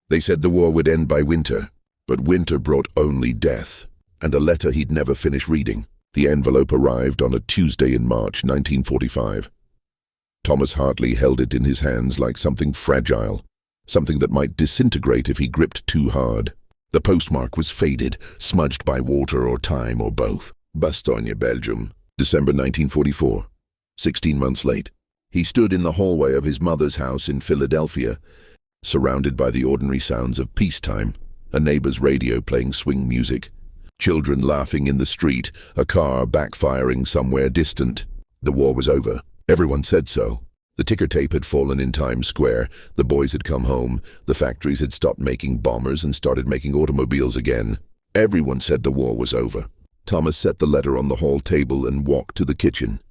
They said the war would end by winter, but winter brought only death, and a letter he'd never finish reading. The envelope arrived on a Tuesday in March 1945. Thomas Hartley held it in his hands like something fragile, something that might disintegrate if he gripped too hard. The postmark was faded, smudged by water or time or both. Bastogne, Belgium, December 1944. 16 months late. He stood in the hallway of his mother's house in Philadelphia, surrounded by the ordinary sounds of peacetime, a neighbor's radio playing swing music, children laughing in the street, a car backfiring somewhere distant. The war was over. Everyone said so. The ticker tape had fallen in Times Square, the boys had come home, the factories had stopped making bombers and started making automobiles again. Everyone said the war was over. Thomas set the letter on the hall table and walked to the kitchen.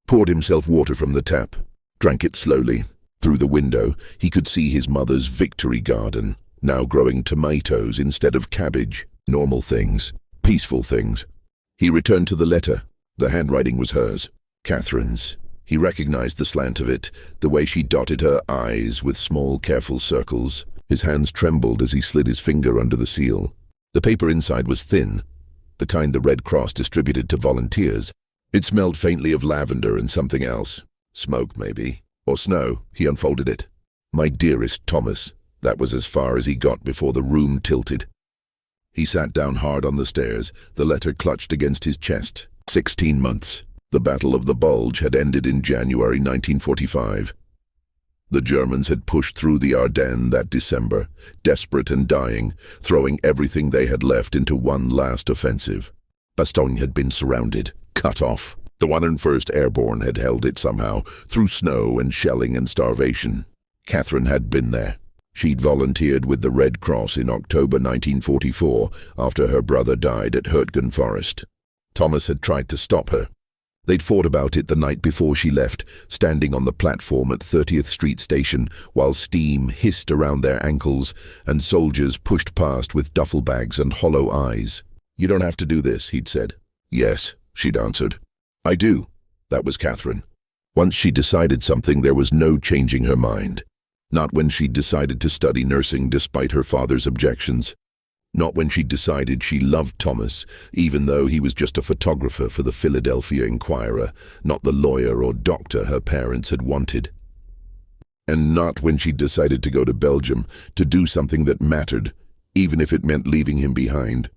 Poured himself water from the tap, drank it slowly. Through the window, he could see his mother's victory garden, now growing tomatoes instead of cabbage. Normal things, peaceful things. He returned to the letter. The handwriting was hers, Catherine's. He recognized the slant of it, the way she dotted her I's with small, careful circles. His hands trembled as he slid his finger under the seal. The paper inside was thin, the kind the Red Cross distributed to volunteers. It smelled faintly of lavender and something else. Smoke, maybe. Or snow. He unfolded it. My dearest Thomas. That was as far as he got before the room tilted. He sat down hard on the stairs, the letter clutched against his chest. 16 months. The Battle of the Bulge had ended in January 1945. The Germans had pushed through the Ardennes that December, desperate and dying, throwing everything they had left into one last offensive. Bastogne had been surrounded, cut off. The 101st Airborne had held it somehow, through snow and shelling and starvation. Catherine had been there. She'd volunteered with the Red Cross in October 1944 after her brother died at Hurtgen Forest. Thomas had tried to stop her. They'd fought about it the night before she left, standing on the platform at 30th Street Station while steam hissed around their ankles and soldiers pushed past with duffel bags and hollow eyes. You don't have to do this, he'd said. Yes, she'd answered. I do. That was Catherine. Once she decided something, there was no changing her mind. Not when she decided to study nursing despite her father's objections. Not when she decided she loved Thomas, even though he was just a photographer for the Philadelphia Inquirer, not the lawyer or doctor her parents had wanted. And not when she decided to go to Belgium, to do something that mattered, even if it meant leaving him behind.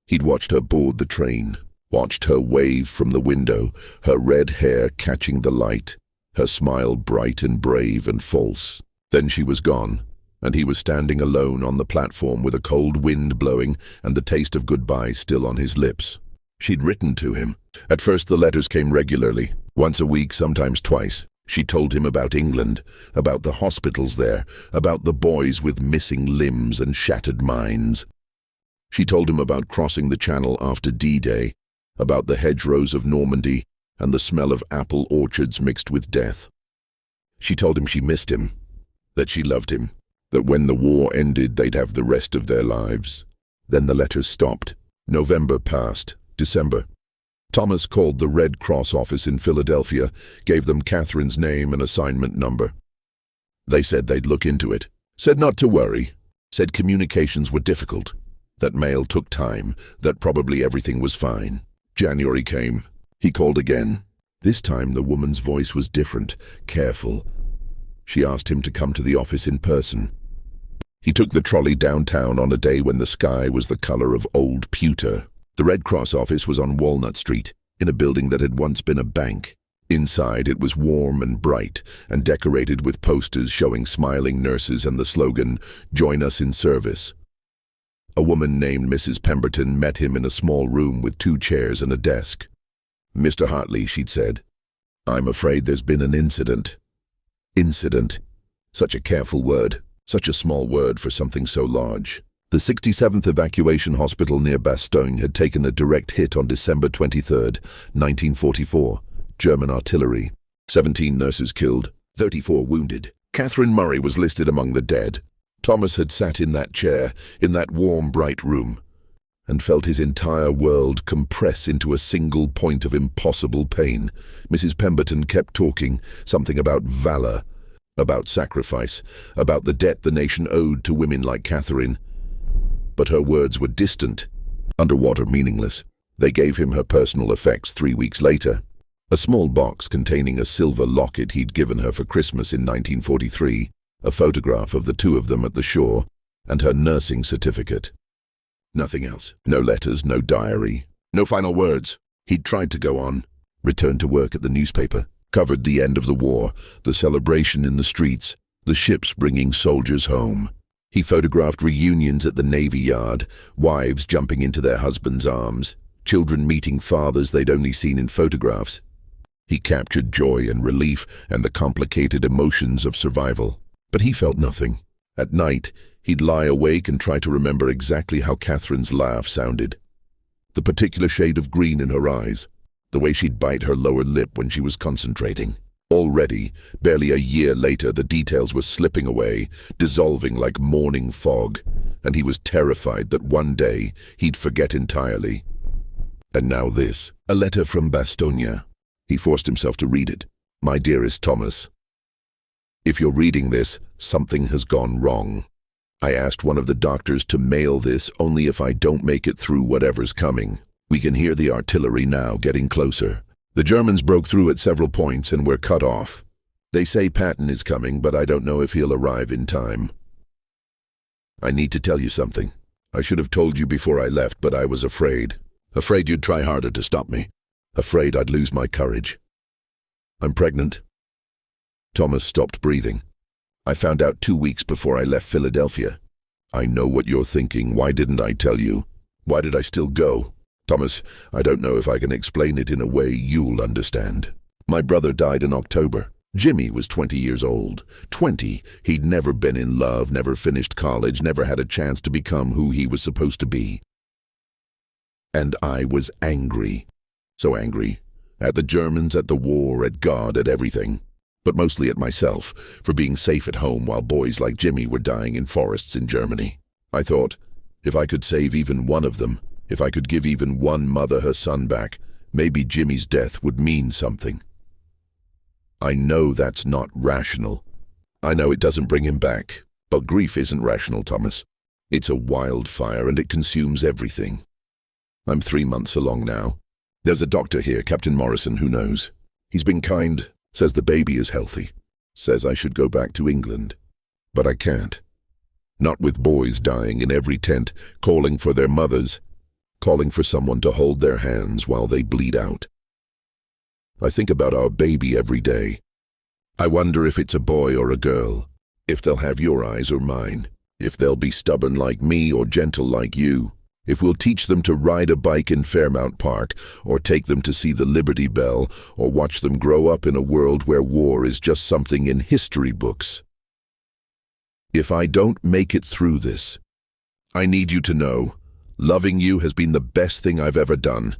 He'd watched her board the train, watched her wave from the window, her red hair catching the light, her smile bright and brave and false. Then she was gone. And he was standing alone on the platform with a cold wind blowing and the taste of goodbye still on his lips. She'd written to him. At first the letters came regularly, once a week, sometimes twice. She told him about England, about the hospitals there, about the boys with missing limbs and shattered minds. She told him about crossing the Channel after D-Day, about the hedgerows of Normandy and the smell of apple orchards mixed with death. She told him she missed him, that she loved him, that when the war ended they'd have the rest of their lives. Then the letters stopped. November passed. December. Thomas called the Red Cross office in Philadelphia, gave them Catherine's name and assignment number. They said they'd look into it, said not to worry, said communications were difficult, that mail took time, that probably everything was fine. January came. He called again. This time the woman's voice was different, careful. She asked him to come to the office in person. He took the trolley downtown on a day when the sky was the color of old pewter. The Red Cross office was on Walnut Street, in a building that had once been a bank. Inside it was warm and bright, and decorated with posters showing smiling nurses and the slogan, "Join us in service." A woman named Mrs. Pemberton met him in a small room with 2 chairs and a desk. "Mr. Hartley," she'd said, "I'm afraid there's been an incident." Incident. Such a careful word, such a small word for something so large. The 67th Evacuation Hospital near Bastogne had taken a direct hit on December 23, 1944. German artillery. 17 nurses killed, 34 wounded. Catherine Murray was listed among the dead. Thomas had sat in that chair, in that warm, bright room, and felt his entire world compress into a single point of impossible pain. Mrs. Pemberton kept talking, something about valor, about sacrifice, about the debt the nation owed to women like Catherine. But her words were distant, underwater, meaningless. They gave him her personal effects 3 weeks later. A small box containing a silver locket he'd given her for Christmas in 1943, a photograph of the two of them at the shore, and her nursing certificate. Nothing else. No letters, no diary, no final words. He'd tried to go on, returned to work at the newspaper, covered the end of the war, the celebration in the streets, the ships bringing soldiers home. He photographed reunions at the Navy Yard, wives jumping into their husbands' arms, children meeting fathers they'd only seen in photographs. He captured joy and relief and the complicated emotions of survival. But he felt nothing. At night, he'd lie awake and try to remember exactly how Catherine's laugh sounded. The particular shade of green in her eyes, the way she'd bite her lower lip when she was concentrating. Already, barely a year later, the details were slipping away, dissolving like morning fog, and he was terrified that one day he'd forget entirely. And now this, a letter from Bastogne. He forced himself to read it. My dearest Thomas, if you're reading this, something has gone wrong. I asked one of the doctors to mail this only if I don't make it through whatever's coming. We can hear the artillery now getting closer. The Germans broke through at several points and we're cut off. They say Patton is coming, but I don't know if he'll arrive in time. I need to tell you something. I should have told you before I left, but I was afraid. Afraid you'd try harder to stop me. Afraid I'd lose my courage. I'm pregnant. Thomas stopped breathing. I found out 2 weeks before I left Philadelphia. I know what you're thinking. Why didn't I tell you? Why did I still go? Thomas, I don't know if I can explain it in a way you'll understand. My brother died in October. Jimmy was 20 years old. 20. He'd never been in love, never finished college, never had a chance to become who he was supposed to be. And I was angry. So angry. At the Germans, at the war, at God, at everything. But mostly at myself, for being safe at home while boys like Jimmy were dying in forests in Germany. I thought, if I could save even one of them, if I could give even one mother her son back, maybe Jimmy's death would mean something. I know that's not rational. I know it doesn't bring him back. But grief isn't rational, Thomas. It's a wildfire and it consumes everything. I'm 3 months along now. There's a doctor here, Captain Morrison, who knows. He's been kind, says the baby is healthy, says I should go back to England. But I can't. Not with boys dying in every tent, calling for their mothers, calling for someone to hold their hands while they bleed out. I think about our baby every day. I wonder if it's a boy or a girl, if they'll have your eyes or mine, if they'll be stubborn like me or gentle like you, if we'll teach them to ride a bike in Fairmount Park, or take them to see the Liberty Bell, or watch them grow up in a world where war is just something in history books. If I don't make it through this, I need you to know, loving you has been the best thing I've ever done.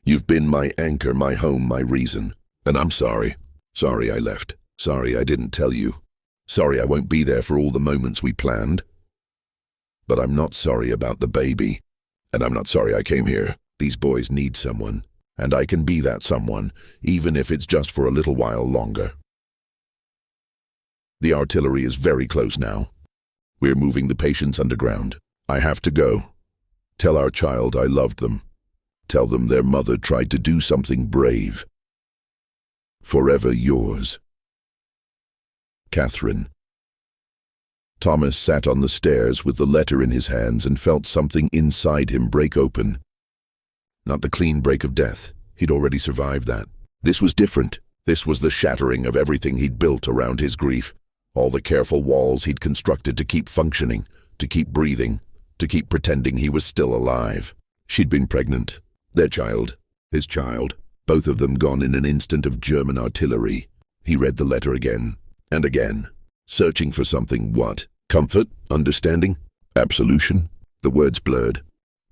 You've been my anchor, my home, my reason. And I'm sorry. Sorry I left. Sorry I didn't tell you. Sorry I won't be there for all the moments we planned. But I'm not sorry about the baby. And I'm not sorry I came here. These boys need someone. And I can be that someone, even if it's just for a little while longer. The artillery is very close now. We're moving the patients underground. I have to go. Tell our child I loved them. Tell them their mother tried to do something brave. Forever yours. Catherine. Thomas sat on the stairs with the letter in his hands and felt something inside him break open. Not the clean break of death. He'd already survived that. This was different. This was the shattering of everything he'd built around his grief. All the careful walls he'd constructed to keep functioning, to keep breathing, to keep pretending he was still alive. She'd been pregnant. Their child. His child. Both of them gone in an instant of German artillery. He read the letter again and again, searching for something. What? Comfort? Understanding? Absolution? The words blurred.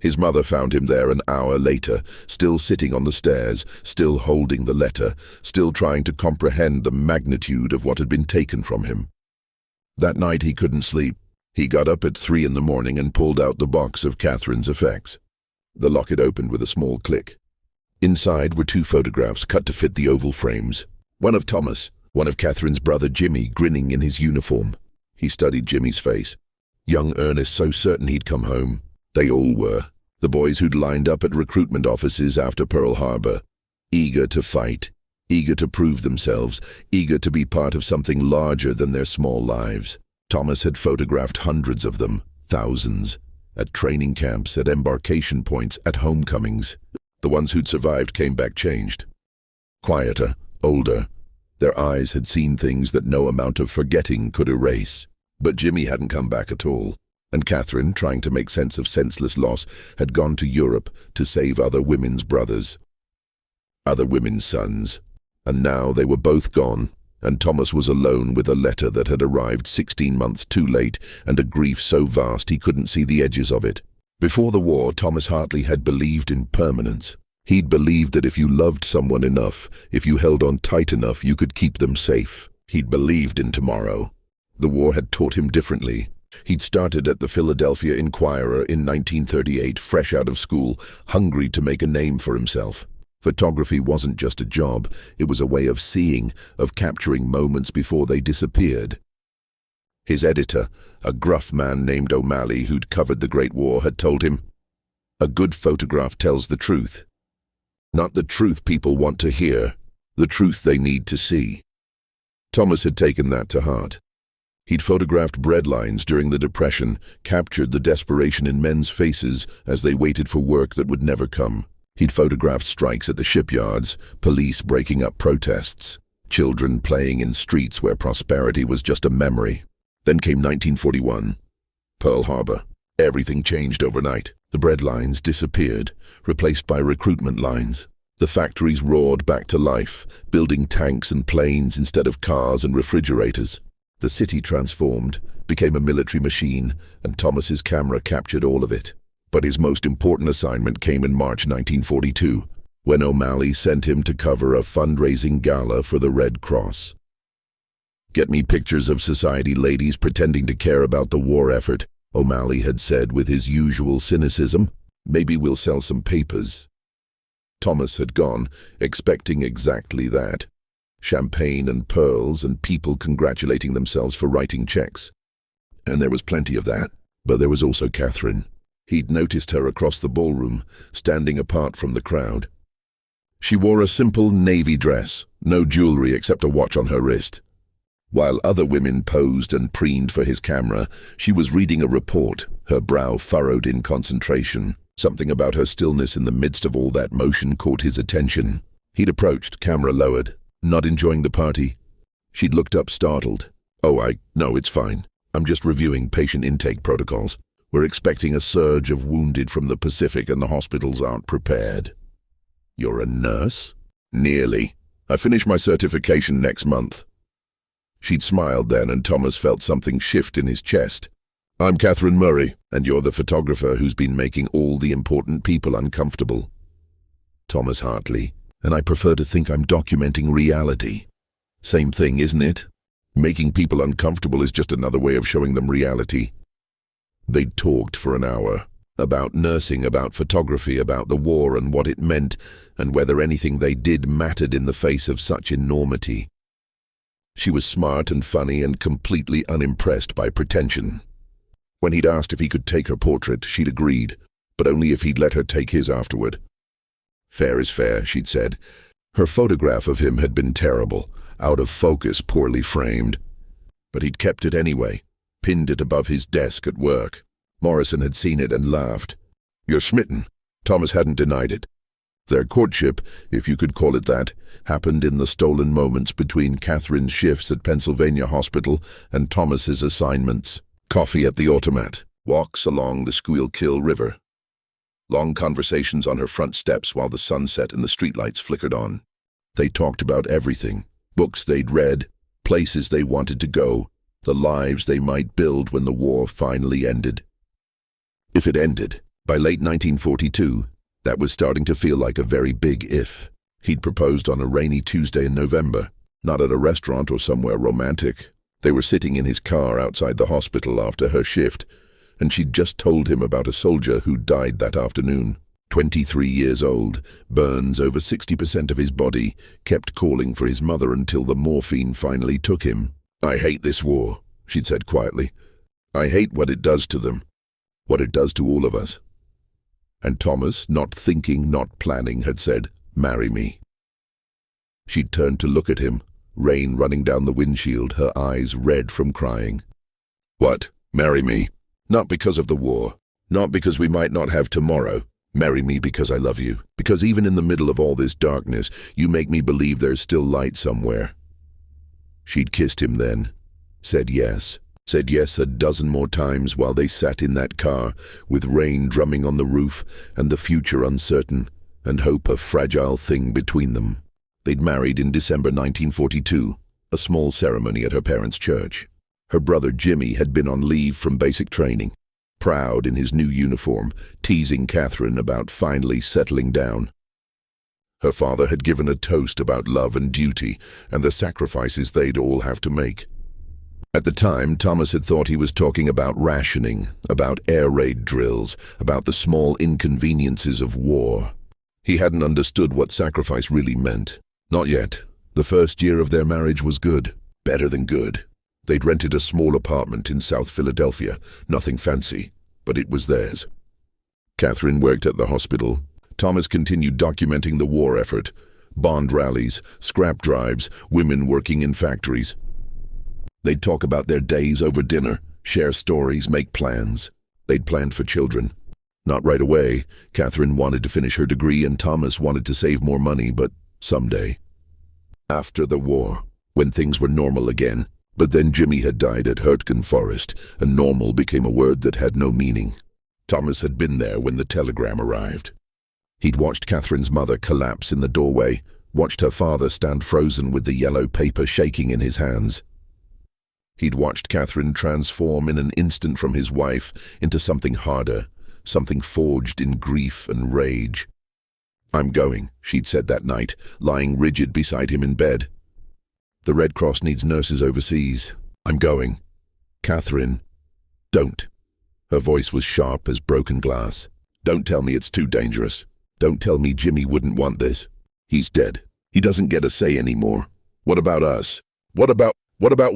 His mother found him there an hour later, still sitting on the stairs, still holding the letter, still trying to comprehend the magnitude of what had been taken from him. That night he couldn't sleep. He got up at 3 a.m. and pulled out the box of Catherine's effects. The locket opened with a small click. Inside were 2 photographs cut to fit the oval frames. One of Thomas, One of Catherine's brother Jimmy grinning in his uniform. He studied Jimmy's face. Young Ernest so certain he'd come home. They all were. The boys who'd lined up at recruitment offices after Pearl Harbor. Eager to fight. Eager to prove themselves. Eager to be part of something larger than their small lives. Thomas had photographed hundreds of them. Thousands. At training camps, at embarkation points, at homecomings. The ones who'd survived came back changed. Quieter, older. Their eyes had seen things that no amount of forgetting could erase. But Jimmy hadn't come back at all. And Catherine, trying to make sense of senseless loss, had gone to Europe to save other women's brothers. Other women's sons. And now they were both gone, and Thomas was alone with a letter that had arrived 16 months too late and a grief so vast he couldn't see the edges of it. Before the war, Thomas Hartley had believed in permanence. He'd believed that if you loved someone enough, if you held on tight enough, you could keep them safe. He'd believed in tomorrow. The war had taught him differently. He'd started at the Philadelphia Inquirer in 1938, fresh out of school, hungry to make a name for himself. Photography wasn't just a job, it was a way of seeing, of capturing moments before they disappeared. His editor, a gruff man named O'Malley who'd covered the Great War, had told him, "A good photograph tells the truth. Not the truth people want to hear, the truth they need to see." Thomas had taken that to heart. He'd photographed breadlines during the Depression, captured the desperation in men's faces as they waited for work that would never come. He'd photographed strikes at the shipyards, police breaking up protests, children playing in streets where prosperity was just a memory. Then came 1941, Pearl Harbor. Everything changed overnight. The bread lines disappeared, replaced by recruitment lines. The factories roared back to life, building tanks and planes instead of cars and refrigerators. The city transformed, became a military machine, and Thomas's camera captured all of it. But his most important assignment came in March 1942, when O'Malley sent him to cover a fundraising gala for the Red Cross. "Get me pictures of society ladies pretending to care about the war effort," O'Malley had said with his usual cynicism. "Maybe we'll sell some papers." Thomas had gone, expecting exactly that. Champagne and pearls and people congratulating themselves for writing checks. And there was plenty of that, but there was also Catherine. He'd noticed her across the ballroom, standing apart from the crowd. She wore a simple navy dress, no jewelry except a watch on her wrist. While other women posed and preened for his camera, she was reading a report, her brow furrowed in concentration. Something about her stillness in the midst of all that motion caught his attention. He'd approached, camera lowered, not enjoying the party. She'd looked up startled. No, it's fine. I'm just reviewing patient intake protocols. We're expecting a surge of wounded from the Pacific and the hospitals aren't prepared." "You're a nurse?" "Nearly. I finish my certification next month." She'd smiled then, and Thomas felt something shift in his chest. "I'm Catherine Murray, and you're the photographer who's been making all the important people uncomfortable." "Thomas Hartley, and I prefer to think I'm documenting reality." "Same thing, isn't it? Making people uncomfortable is just another way of showing them reality." They'd talked for an hour, about nursing, about photography, about the war and what it meant, and whether anything they did mattered in the face of such enormity. She was smart and funny and completely unimpressed by pretension. When he'd asked if he could take her portrait, she'd agreed, but only if he'd let her take his afterward. "Fair is fair," she'd said. Her photograph of him had been terrible, out of focus, poorly framed. But he'd kept it anyway, pinned it above his desk at work. Morrison had seen it and laughed. "You're smitten." Thomas hadn't denied it. Their courtship, if you could call it that, happened in the stolen moments between Catherine's shifts at Pennsylvania Hospital and Thomas's assignments. Coffee at the automat, walks along the Schuylkill River. Long conversations on her front steps while the sun set and the streetlights flickered on. They talked about everything, books they'd read, places they wanted to go, the lives they might build when the war finally ended. If it ended, by late 1942, that was starting to feel like a very big if. He'd proposed on a rainy Tuesday in November, not at a restaurant or somewhere romantic. They were sitting in his car outside the hospital after her shift, and she'd just told him about a soldier who died that afternoon. 23 years old, burns over 60% of his body, kept calling for his mother until the morphine finally took him. "I hate this war," she'd said quietly. "I hate what it does to them, what it does to all of us." And Thomas, not thinking, not planning, had said, "Marry me." She'd turned to look at him, rain running down the windshield, her eyes red from crying. "What? Marry me? Not because of the war, not because we might not have tomorrow. Marry me because I love you, because even in the middle of all this darkness, you make me believe there's still light somewhere." She'd kissed him then, said yes a dozen more times while they sat in that car, with rain drumming on the roof and the future uncertain, and hope a fragile thing between them. They'd married in December 1942, a small ceremony at her parents' church. Her brother Jimmy had been on leave from basic training, proud in his new uniform, teasing Catherine about finally settling down. Her father had given a toast about love and duty and the sacrifices they'd all have to make. At the time, Thomas had thought he was talking about rationing, about air raid drills, about the small inconveniences of war. He hadn't understood what sacrifice really meant. Not yet. The first year of their marriage was good, better than good. They'd rented a small apartment in South Philadelphia, nothing fancy, but it was theirs. Catherine worked at the hospital. Thomas continued documenting the war effort, bond rallies, scrap drives, women working in factories. They'd talk about their days over dinner, share stories, make plans. They'd planned for children. Not right away. Catherine wanted to finish her degree and Thomas wanted to save more money, but someday. After the war, when things were normal again. But then Jimmy had died at Hurtgen Forest, and normal became a word that had no meaning. Thomas had been there when the telegram arrived. He'd watched Catherine's mother collapse in the doorway, watched her father stand frozen with the yellow paper shaking in his hands. He'd watched Catherine transform in an instant from his wife into something harder, something forged in grief and rage. "I'm going," she'd said that night, lying rigid beside him in bed. "The Red Cross needs nurses overseas. I'm going. Catherine, don't." Her voice was sharp as broken glass. "Don't tell me it's too dangerous. Don't tell me Jimmy wouldn't want this. He's dead. He doesn't get a say anymore. What about us? What about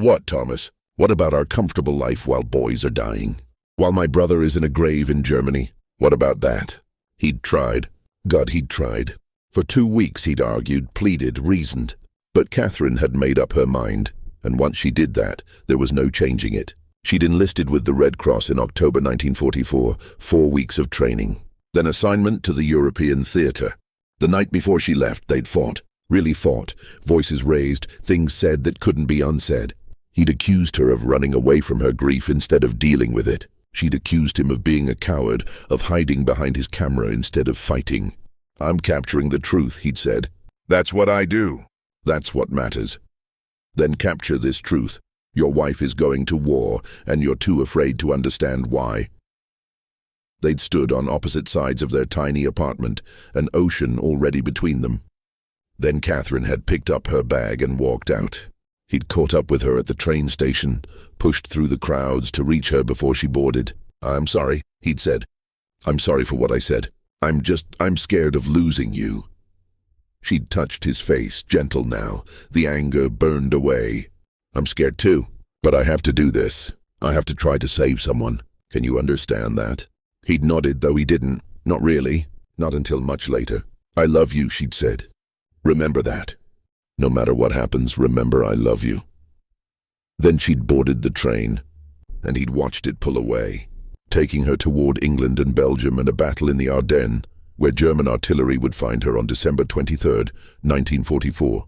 what, Thomas? What about our comfortable life while boys are dying? While my brother is in a grave in Germany? What about that?" He'd tried. God, he'd tried. For 2 weeks he'd argued, pleaded, reasoned. But Catherine had made up her mind, and once she did that, there was no changing it. She'd enlisted with the Red Cross in October 1944, 4 weeks of training. Then assignment to the European theatre. The night before she left, they'd fought, really fought, voices raised, things said that couldn't be unsaid. He'd accused her of running away from her grief instead of dealing with it. She'd accused him of being a coward, of hiding behind his camera instead of fighting. "I'm capturing the truth," he'd said. "That's what I do. That's what matters. Then capture this truth. Your wife is going to war, and you're too afraid to understand why." They'd stood on opposite sides of their tiny apartment, an ocean already between them. Then Catherine had picked up her bag and walked out. He'd caught up with her at the train station, pushed through the crowds to reach her before she boarded. "I'm sorry," he'd said. "I'm sorry for what I said. I'm scared of losing you." She'd touched his face, gentle now. The anger burned away. "I'm scared too, but I have to do this. I have to try to save someone. Can you understand that?" He'd nodded, though he didn't. Not really. Not until much later. "I love you," she'd said. "Remember that. No matter what happens, remember I love you." Then she'd boarded the train, and he'd watched it pull away, taking her toward England and Belgium and a battle in the Ardennes, where German artillery would find her on December 23rd, 1944.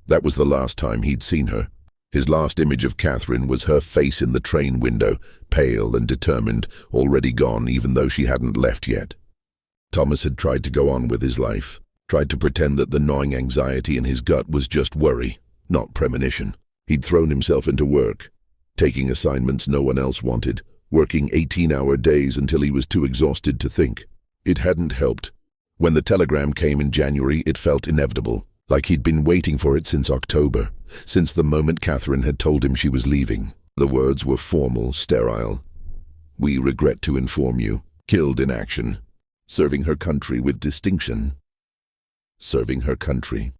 That was the last time he'd seen her. His last image of Catherine was her face in the train window, pale and determined, already gone even though she hadn't left yet. Thomas had tried to go on with his life, tried to pretend that the gnawing anxiety in his gut was just worry, not premonition. He'd thrown himself into work, taking assignments no one else wanted, working 18-hour days until he was too exhausted to think. It hadn't helped. When the telegram came in January, it felt inevitable, like he'd been waiting for it since October, since the moment Catherine had told him she was leaving. The words were formal, sterile. "We regret to inform you. Killed in action." serving her country with distinction. Serving her country.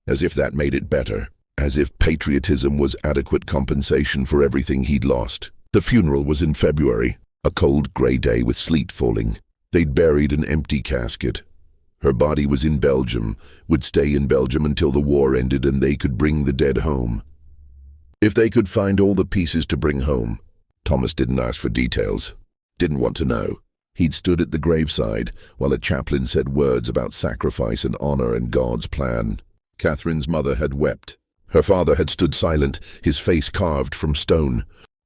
As if that made it better. As if patriotism was adequate compensation for everything he'd lost. The funeral was in February, a cold grey day with sleet falling. They'd buried an empty casket. Her body was in Belgium, would stay in Belgium until the war ended and they could bring the dead home. If they could find all the pieces to bring home. Thomas didn't ask for details. Didn't want to know. He'd stood at the graveside while a chaplain said words about sacrifice and honor and God's plan. Catherine's mother had wept. Her father had stood silent, his face carved from stone.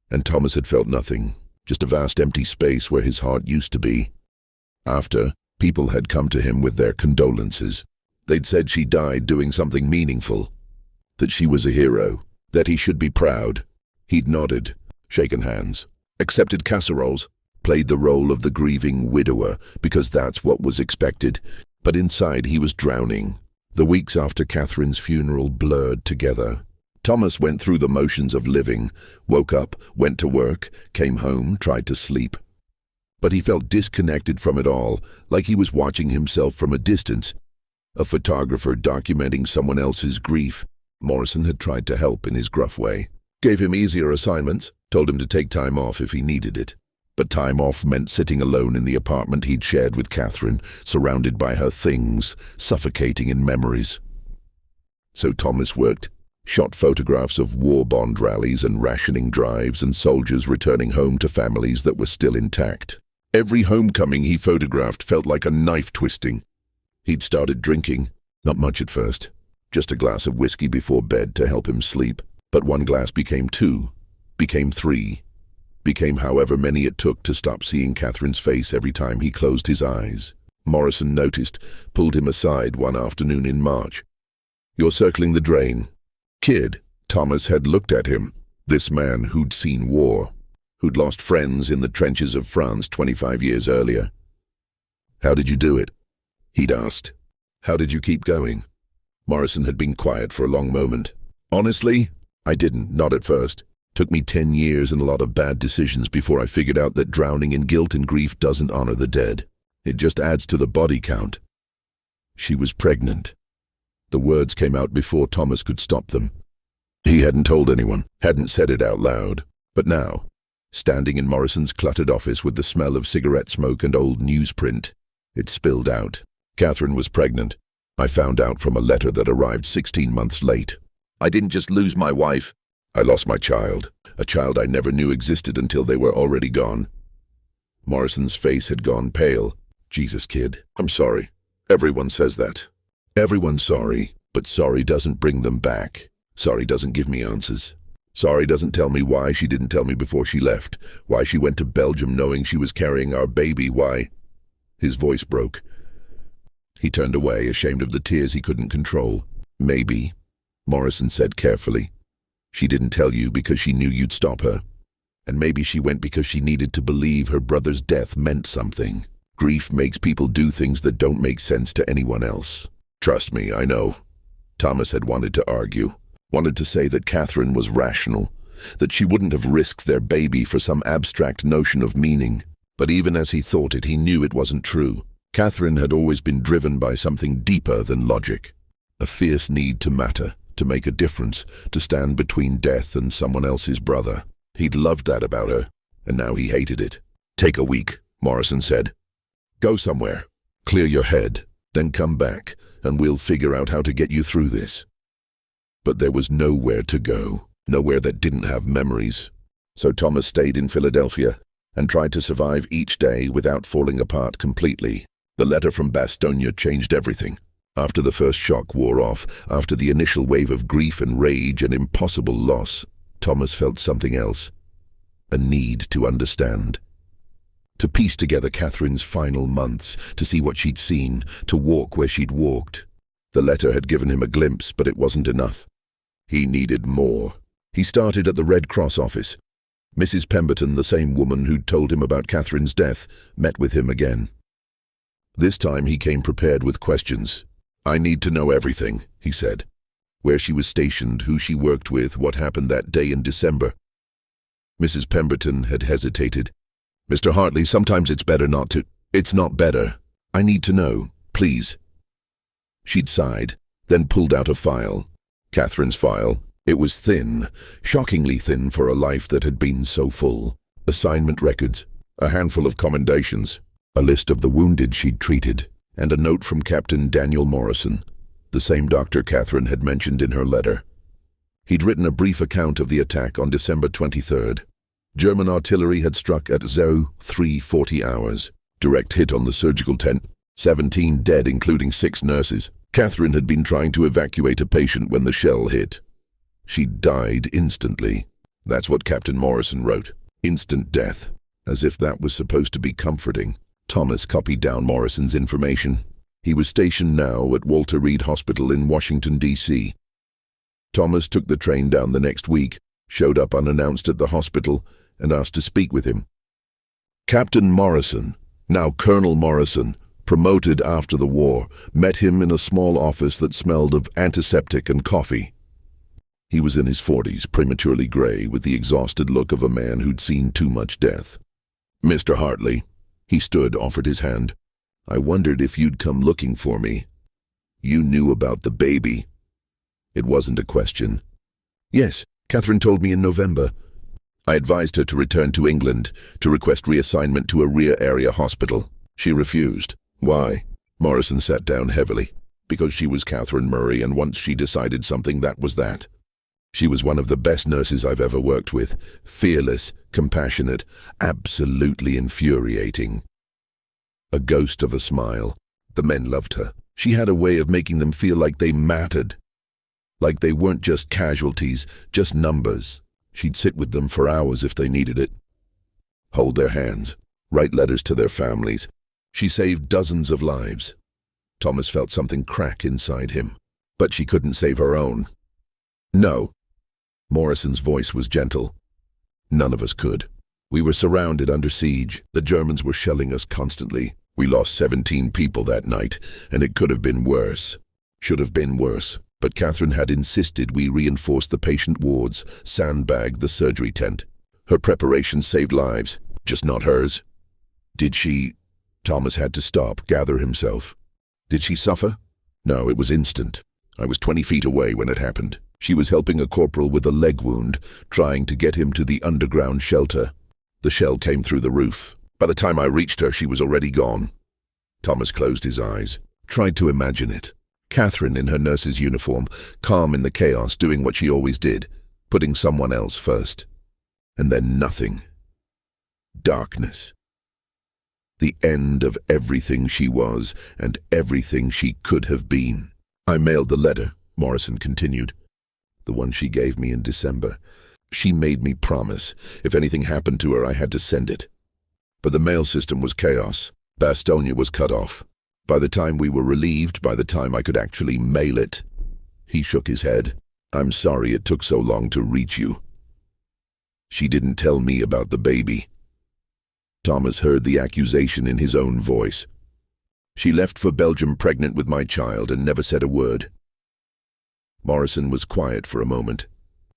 And Thomas had felt nothing, just a vast empty space where his heart used to be. After, people had come to him with their condolences. They'd said she died doing something meaningful, that she was a hero, that he should be proud. He'd nodded, shaken hands, accepted casseroles, played the role of the grieving widower because that's what was expected, but inside he was drowning. The weeks after Catherine's funeral blurred together. Thomas went through the motions of living, woke up, went to work, came home, tried to sleep. But he felt disconnected from it all, like he was watching himself from a distance. A photographer documenting someone else's grief. Morrison had tried to help in his gruff way. Gave him easier assignments, told him to take time off if he needed it. But time off meant sitting alone in the apartment he'd shared with Catherine, surrounded by her things, suffocating in memories. So Thomas worked, shot photographs of war bond rallies and rationing drives and soldiers returning home to families that were still intact. Every homecoming he photographed felt like a knife twisting. He'd started drinking, not much at first, just a glass of whiskey before bed to help him sleep. But one glass became 2, became 3, became however many it took to stop seeing Catherine's face every time he closed his eyes. Morrison noticed, pulled him aside one afternoon in March. "You're circling the drain." "Kid," Thomas had looked at him, this man who'd seen war, who'd lost friends in the trenches of France 25 years earlier. "How did you do it?" he'd asked. "How did you keep going?" Morrison had been quiet for a long moment. "Honestly, I didn't, not at first. Took me 10 years and a lot of bad decisions before I figured out that drowning in guilt and grief doesn't honor the dead. It just adds to the body count." She was pregnant. The words came out before Thomas could stop them. He hadn't told anyone, hadn't said it out loud. But now, standing in Morrison's cluttered office with the smell of cigarette smoke and old newsprint, it spilled out. Catherine was pregnant. I found out from a letter that arrived 16 months late. I didn't just lose my wife. I lost my child, a child I never knew existed until they were already gone. Morrison's face had gone pale. "Jesus, kid, I'm sorry. Everyone says that. Everyone's sorry, but sorry doesn't bring them back. Sorry doesn't give me answers. Sorry doesn't tell me why she didn't tell me before she left, why she went to Belgium knowing she was carrying our baby, why—" His voice broke. He turned away, ashamed of the tears he couldn't control. "Maybe," Morrison said carefully. "She didn't tell you because she knew you'd stop her. And maybe she went because she needed to believe her brother's death meant something. Grief makes people do things that don't make sense to anyone else. Trust me, I know." Thomas had wanted to argue, wanted to say that Catherine was rational, that she wouldn't have risked their baby for some abstract notion of meaning. But even as he thought it, he knew it wasn't true. Catherine had always been driven by something deeper than logic. A fierce need to matter, to make a difference, to stand between death and someone else's brother. He'd loved that about her, and now he hated it. "Take a week," Morrison said. "Go somewhere, clear your head, then come back, and we'll figure out how to get you through this." But there was nowhere to go, nowhere that didn't have memories. So Thomas stayed in Philadelphia and tried to survive each day without falling apart completely. The letter from Bastogne changed everything. After the first shock wore off, after the initial wave of grief and rage and impossible loss, Thomas felt something else. A need to understand. To piece together Catherine's final months, to see what she'd seen, to walk where she'd walked. The letter had given him a glimpse, but it wasn't enough. He needed more. He started at the Red Cross office. Mrs. Pemberton, the same woman who'd told him about Catherine's death, met with him again. This time he came prepared with questions. "I need to know everything," he said. Where she was stationed, who she worked with, what happened that day in December. Mrs. Pemberton had hesitated. "Mr. Hartley, sometimes it's better not to—" "It's not better," I need to know, please. She'd sighed, then pulled out a file. Catherine's file. It was thin, shockingly thin for a life that had been so full. Assignment records, a handful of commendations, a list of the wounded she'd treated, and a note from Captain Daniel Morrison, the same doctor Catherine had mentioned in her letter. He'd written a brief account of the attack on December 23rd. German artillery had struck at 0340 hours. Direct hit on the surgical tent. 17 dead, including 6 nurses. Catherine had been trying to evacuate a patient when the shell hit. She died instantly. That's what Captain Morrison wrote. Instant death. As if that was supposed to be comforting. Thomas copied down Morrison's information. He was stationed now at Walter Reed Hospital in Washington, D.C. Thomas took the train down the next week, showed up unannounced at the hospital, and asked to speak with him. Captain Morrison, now Colonel Morrison, promoted after the war, met him in a small office that smelled of antiseptic and coffee. He was in his 40s, prematurely gray, with the exhausted look of a man who'd seen too much death. Mr. Hartley, he stood, offered his hand. I wondered if you'd come looking for me. You knew about the baby. It wasn't a question. Yes, Catherine told me in November. I advised her to return to England, to request reassignment to a rear area hospital. She refused. Why? Morrison sat down heavily. Because she was Catherine Murray, and once she decided something, that was that. She was one of the best nurses I've ever worked with. Fearless, compassionate, absolutely infuriating. A ghost of a smile. The men loved her. She had a way of making them feel like they mattered. Like they weren't just casualties, just numbers. She'd sit with them for hours if they needed it. Hold their hands. Write letters to their families. She saved dozens of lives. Thomas felt something crack inside him. But she couldn't save her own. No. Morrison's voice was gentle. None of us could. We were surrounded, under siege. The Germans were shelling us constantly. We lost 17 people that night, and it could have been worse. Should have been worse. But Catherine had insisted we reinforce the patient wards, sandbag the surgery tent. Her preparation saved lives, just not hers. Did she... Thomas had to stop, gather himself. Did she suffer? No, it was instant. I was 20 feet away when it happened. She was helping a corporal with a leg wound, trying to get him to the underground shelter. The shell came through the roof. By the time I reached her, she was already gone. Thomas closed his eyes, tried to imagine it. Catherine in her nurse's uniform, calm in the chaos, doing what she always did, putting someone else first. And then nothing. Darkness. The end of everything she was and everything she could have been. I mailed the letter, Morrison continued. The one she gave me in December. She made me promise. If anything happened to her, I had to send it. But the mail system was chaos. Bastogne was cut off. By the time we were relieved, by the time I could actually mail it. He shook his head. I'm sorry it took so long to reach you. She didn't tell me about the baby. Thomas heard the accusation in his own voice. She left for Belgium pregnant with my child and never said a word. Morrison was quiet for a moment.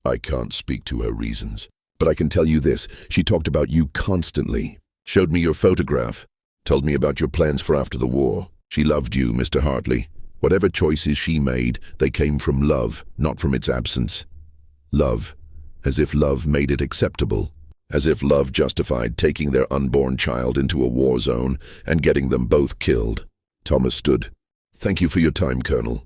I can't speak to her reasons. But I can tell you this, she talked about you constantly. Showed me your photograph. Told me about your plans for after the war. She loved you, Mr. Hartley. Whatever choices she made, they came from love, not from its absence. Love, as if love made it acceptable. As if love justified taking their unborn child into a war zone and getting them both killed. Thomas stood. Thank you for your time, Colonel.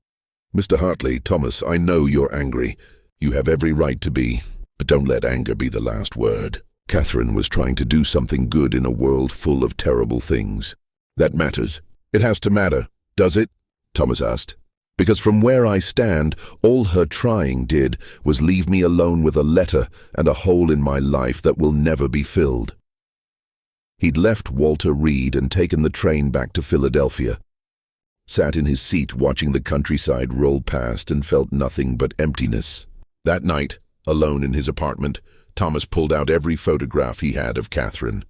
Mr. Hartley, Thomas, I know you're angry. You have every right to be, but don't let anger be the last word. Catherine was trying to do something good in a world full of terrible things. That matters. It has to matter, does it? Thomas asked. Because from where I stand, all her trying did was leave me alone with a letter and a hole in my life that will never be filled. He'd left Walter Reed and taken the train back to Philadelphia. Sat in his seat watching the countryside roll past and felt nothing but emptiness. That night, alone in his apartment, Thomas pulled out every photograph he had of Catherine.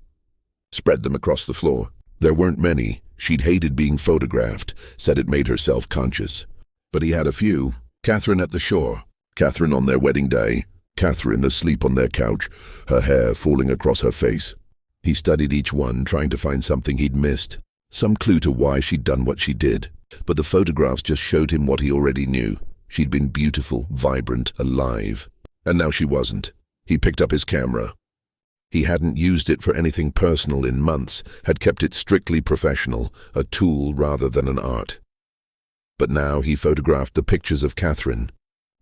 Spread them across the floor. There weren't many. She'd hated being photographed, said it made her self-conscious. But he had a few. Catherine at the shore, Catherine on their wedding day, Catherine asleep on their couch, her hair falling across her face. He studied each one, trying to find something he'd missed. Some clue to why she'd done what she did. But the photographs just showed him what he already knew. She'd been beautiful, vibrant, alive. And now she wasn't. He picked up his camera. He hadn't used it for anything personal in months, had kept it strictly professional, a tool rather than an art. But now he photographed the pictures of Catherine,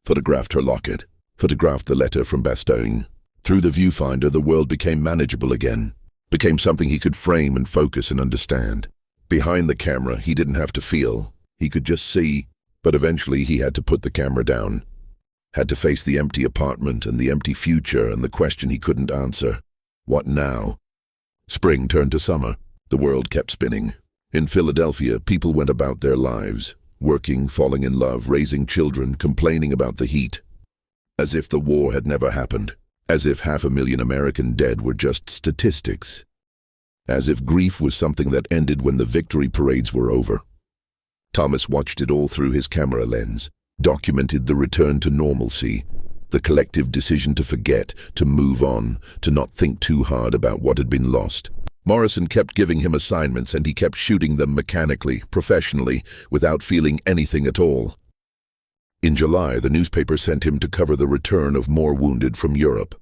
photographed her locket, photographed the letter from Bastogne. Through the viewfinder, the world became manageable again, became something he could frame and focus and understand. Behind the camera, he didn't have to feel. He could just see, but eventually he had to put the camera down. Had to face the empty apartment and the empty future and the question he couldn't answer. What now? Spring turned to summer. The world kept spinning. In Philadelphia, people went about their lives, working, falling in love, raising children, complaining about the heat. As if the war had never happened. As if 500,000 American dead were just statistics. As if grief was something that ended when the victory parades were over. Thomas watched it all through his camera lens, documented the return to normalcy, the collective decision to forget, to move on, to not think too hard about what had been lost. Morrison kept giving him assignments and he kept shooting them mechanically, professionally, without feeling anything at all. In July, the newspaper sent him to cover the return of more wounded from Europe.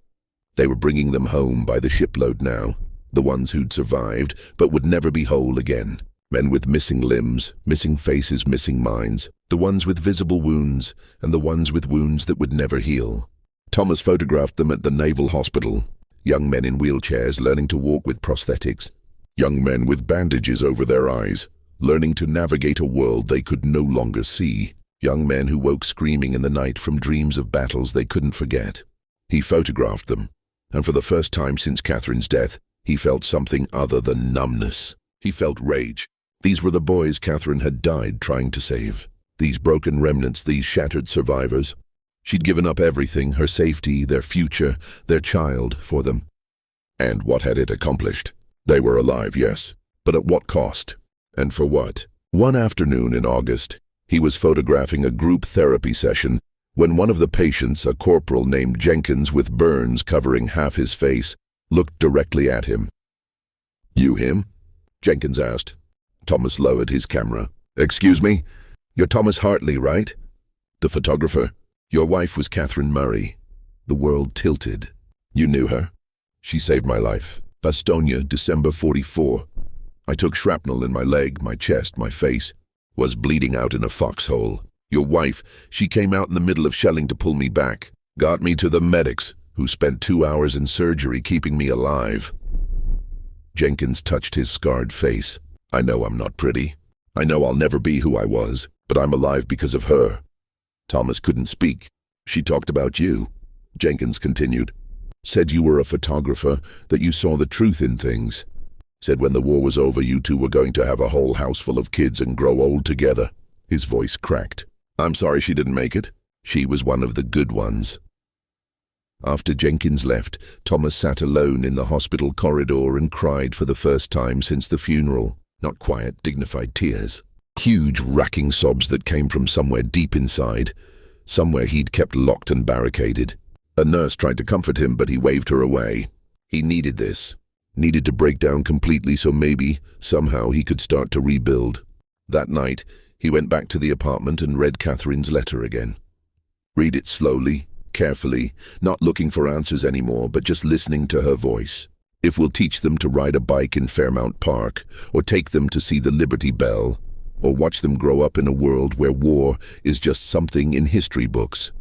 They were bringing them home by the shipload now, the ones who'd survived but would never be whole again. Men with missing limbs, missing faces, missing minds, the ones with visible wounds and the ones with wounds that would never heal. Thomas photographed them at the Naval Hospital. Young men in wheelchairs learning to walk with prosthetics. Young men with bandages over their eyes, learning to navigate a world they could no longer see. Young men who woke screaming in the night from dreams of battles they couldn't forget. He photographed them, and for the first time since Catherine's death, he felt something other than numbness. He felt rage. These were the boys Catherine had died trying to save. These broken remnants, these shattered survivors. She'd given up everything, her safety, their future, their child, for them. And what had it accomplished? They were alive, yes, but at what cost? And for what? One afternoon in August, he was photographing a group therapy session when one of the patients, a corporal named Jenkins with burns covering half his face, looked directly at him. "You him?" Jenkins asked. Thomas lowered his camera. "Excuse me? You're Thomas Hartley, right?" The photographer. "Your wife was Catherine Murray." The world tilted. "You knew her?" "She saved my life. Bastogne, December 44. I took shrapnel in my leg, my chest, my face. Was bleeding out in a foxhole. Your wife, she came out in the middle of shelling to pull me back. Got me to the medics, who spent 2 hours in surgery keeping me alive." Jenkins touched his scarred face. "I know I'm not pretty. I know I'll never be who I was, but I'm alive because of her." Thomas couldn't speak. "She talked about you," Jenkins continued. "Said you were a photographer, that you saw the truth in things. Said when the war was over, you two were going to have a whole house full of kids and grow old together." His voice cracked. "I'm sorry she didn't make it. She was one of the good ones." After Jenkins left, Thomas sat alone in the hospital corridor and cried for the first time since the funeral. Not quiet, dignified tears. Huge, racking sobs that came from somewhere deep inside, somewhere he'd kept locked and barricaded. A nurse tried to comfort him, but he waved her away. He needed this. Needed to break down completely so maybe, somehow, he could start to rebuild. That night, he went back to the apartment and read Catherine's letter again. Read it slowly, carefully, not looking for answers anymore, but just listening to her voice. If we'll teach them to ride a bike in Fairmount Park, or take them to see the Liberty Bell, or watch them grow up in a world where war is just something in history books.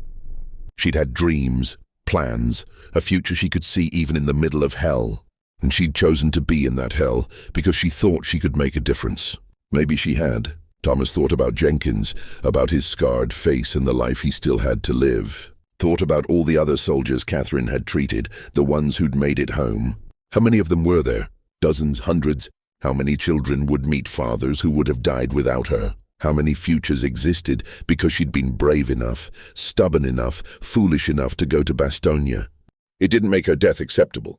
She'd had dreams, plans, a future she could see even in the middle of hell. And she'd chosen to be in that hell because she thought she could make a difference. Maybe she had. Thomas thought about Jenkins, about his scarred face and the life he still had to live. Thought about all the other soldiers Catherine had treated, the ones who'd made it home. How many of them were there? Dozens, hundreds? How many children would meet fathers who would have died without her? How many futures existed because she'd been brave enough, stubborn enough, foolish enough to go to Bastogne? It didn't make her death acceptable.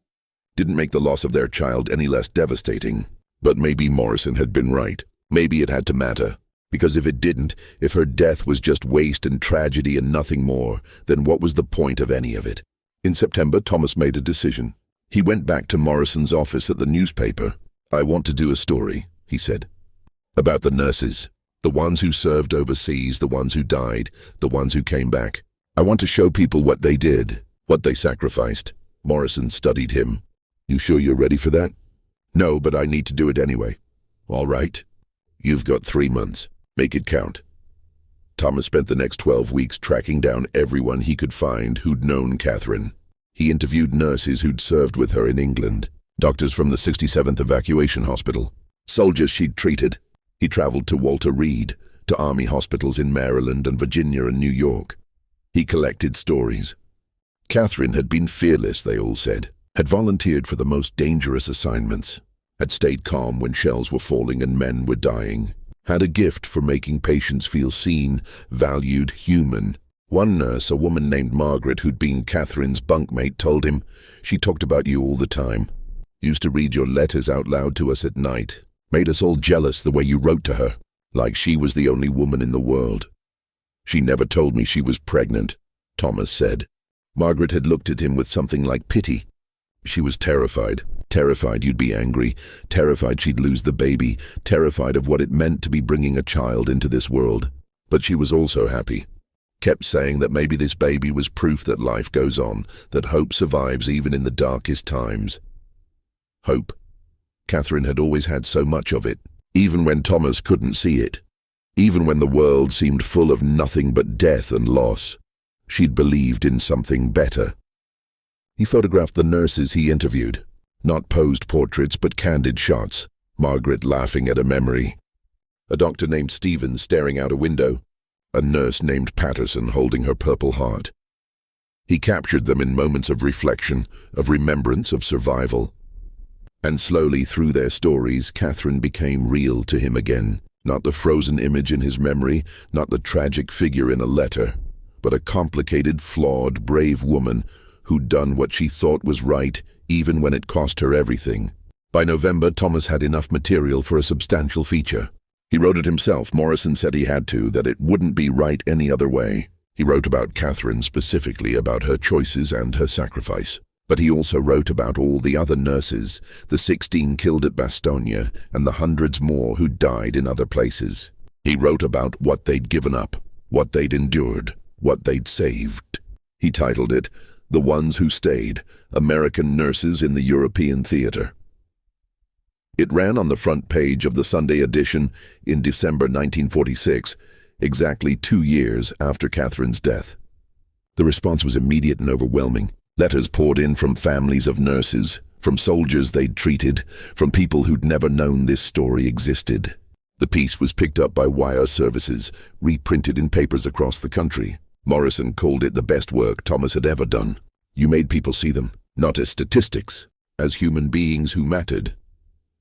Didn't make the loss of their child any less devastating. But maybe Morrison had been right. Maybe it had to matter. Because if it didn't, if her death was just waste and tragedy and nothing more, then what was the point of any of it? In September, Thomas made a decision. He went back to Morrison's office at the newspaper. "I want to do a story," he said. About the nurses, the ones who served overseas, the ones who died, the ones who came back. I want to show people what they did, what they sacrificed. Morrison studied him. You sure you're ready for that? No, but I need to do it anyway. All right. You've got 3 months. Make it count. Thomas spent the next 12 weeks tracking down everyone he could find who'd known Catherine. He interviewed nurses who'd served with her in England, doctors from the 67th Evacuation Hospital, soldiers she'd treated. He traveled to Walter Reed, to army hospitals in Maryland and Virginia and New York. He collected stories. Catherine had been fearless, they all said, had volunteered for the most dangerous assignments, had stayed calm when shells were falling and men were dying, had a gift for making patients feel seen, valued, human. One nurse, a woman named Margaret, who'd been Catherine's bunkmate, told him, "She talked about you all the time. Used to read your letters out loud to us at night. Made us all jealous the way you wrote to her, like she was the only woman in the world." "She never told me she was pregnant," Thomas said. Margaret had looked at him with something like pity. She was terrified. Terrified you'd be angry, terrified she'd lose the baby, terrified of what it meant to be bringing a child into this world. But she was also happy. Kept saying that maybe this baby was proof that life goes on, that hope survives even in the darkest times. Hope. Catherine had always had so much of it, even when Thomas couldn't see it. Even when the world seemed full of nothing but death and loss. She'd believed in something better. He photographed the nurses he interviewed. Not posed portraits, but candid shots. Margaret laughing at a memory. A doctor named Stevens staring out a window. A nurse named Patterson holding her Purple Heart. He captured them in moments of reflection, of remembrance, of survival. And slowly through their stories, Catherine became real to him again. Not the frozen image in his memory, not the tragic figure in a letter, but a complicated, flawed, brave woman who'd done what she thought was right, even when it cost her everything. By November, Thomas had enough material for a substantial feature. He wrote it himself. Morrison said he had to, that it wouldn't be right any other way. He wrote about Catherine, specifically about her choices and her sacrifice. But he also wrote about all the other nurses, the 16 killed at Bastogne, and the hundreds more who died in other places. He wrote about what they'd given up, what they'd endured, what they'd saved. He titled it, "The Ones Who Stayed, American Nurses in the European Theater." It ran on the front page of the Sunday edition in December 1946, exactly 2 years after Catherine's death. The response was immediate and overwhelming. Letters poured in from families of nurses, from soldiers they'd treated, from people who'd never known this story existed. The piece was picked up by wire services, reprinted in papers across the country. Morrison called it the best work Thomas had ever done. You made people see them, not as statistics, as human beings who mattered.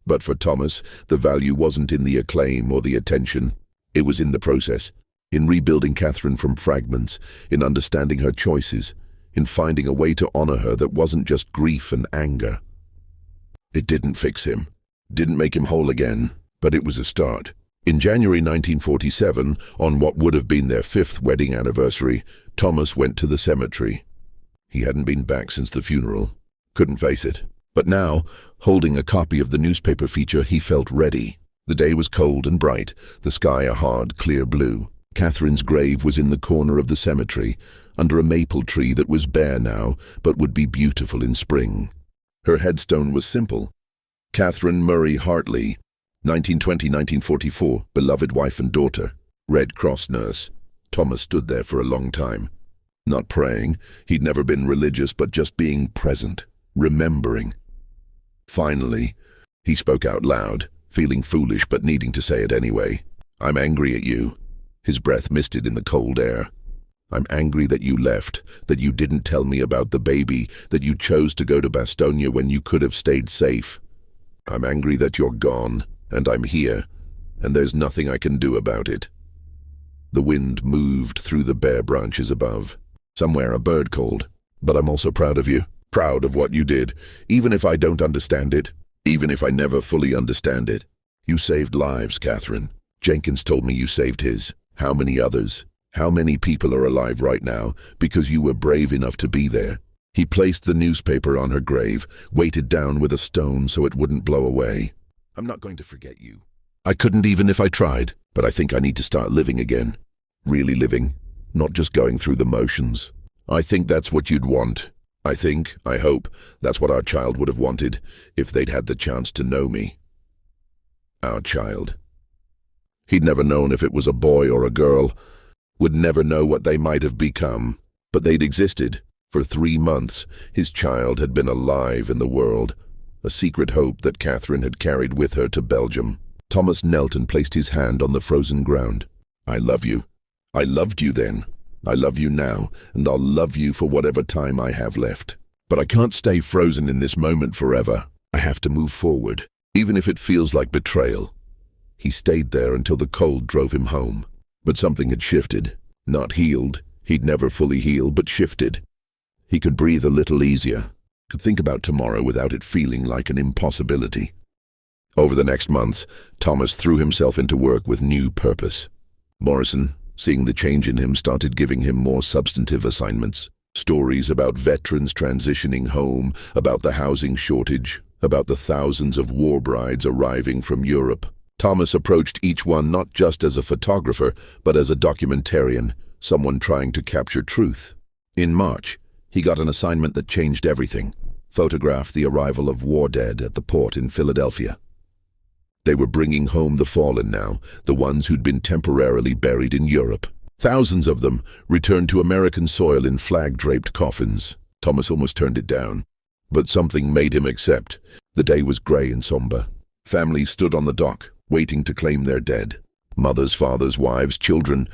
But for Thomas, the value wasn't in the acclaim or the attention. It was in the process, in rebuilding Catherine from fragments, in understanding her choices, in finding a way to honor her that wasn't just grief and anger. It didn't fix him, didn't make him whole again, but it was a start. In January 1947, on what would have been their 5th wedding anniversary, Thomas went to the cemetery. He hadn't been back since the funeral. Couldn't face it. But now, holding a copy of the newspaper feature, he felt ready. The day was cold and bright, the sky a hard, clear blue. Catherine's grave was in the corner of the cemetery, under a maple tree that was bare now, but would be beautiful in spring. Her headstone was simple. Catherine Murray Hartley, 1920-1944, beloved wife and daughter, Red Cross nurse. Thomas stood there for a long time. Not praying, he'd never been religious, but just being present, remembering. Finally, he spoke out loud, feeling foolish but needing to say it anyway. "I'm angry at you." His breath misted in the cold air. "I'm angry that you left, that you didn't tell me about the baby, that you chose to go to Bastogne when you could have stayed safe. I'm angry that you're gone, and I'm here, and there's nothing I can do about it." The wind moved through the bare branches above. Somewhere a bird called. "But I'm also proud of you. Proud of what you did, even if I don't understand it, even if I never fully understand it. You saved lives, Catherine. Jenkins told me you saved his. How many others? How many people are alive right now because you were brave enough to be there?" He placed the newspaper on her grave, weighted down with a stone so it wouldn't blow away. "I'm not going to forget you. I couldn't even if I tried, but I think I need to start living again. Really living, not just going through the motions. I think that's what you'd want. I hope, that's what our child would have wanted if they'd had the chance to know me. Our child. He'd never known if it was a boy or a girl, would never know what they might have become, but they'd existed. For 3 months, his child had been alive in the world, a secret hope that Catherine had carried with her to Belgium. Thomas knelt and placed his hand on the frozen ground. I love you. I loved you then. I love you now, and I'll love you for whatever time I have left. But I can't stay frozen in this moment forever. I have to move forward, even if it feels like betrayal. He stayed there until the cold drove him home. But something had shifted. Not healed. He'd never fully healed, but shifted. He could breathe a little easier, could think about tomorrow without it feeling like an impossibility. Over the next months, Thomas threw himself into work with new purpose. Morrison, seeing the change in him, started giving him more substantive assignments. Stories about veterans transitioning home, about the housing shortage, about the thousands of war brides arriving from Europe. Thomas approached each one not just as a photographer, but as a documentarian, someone trying to capture truth. In March, he got an assignment that changed everything. Photograph the arrival of war dead at the port in Philadelphia. They were bringing home the fallen now, the ones who'd been temporarily buried in Europe. Thousands of them returned to American soil in flag-draped coffins. Thomas almost turned it down, but something made him accept. The day was grey and somber. Families stood on the dock, waiting to claim their dead. Mothers, fathers, wives, children.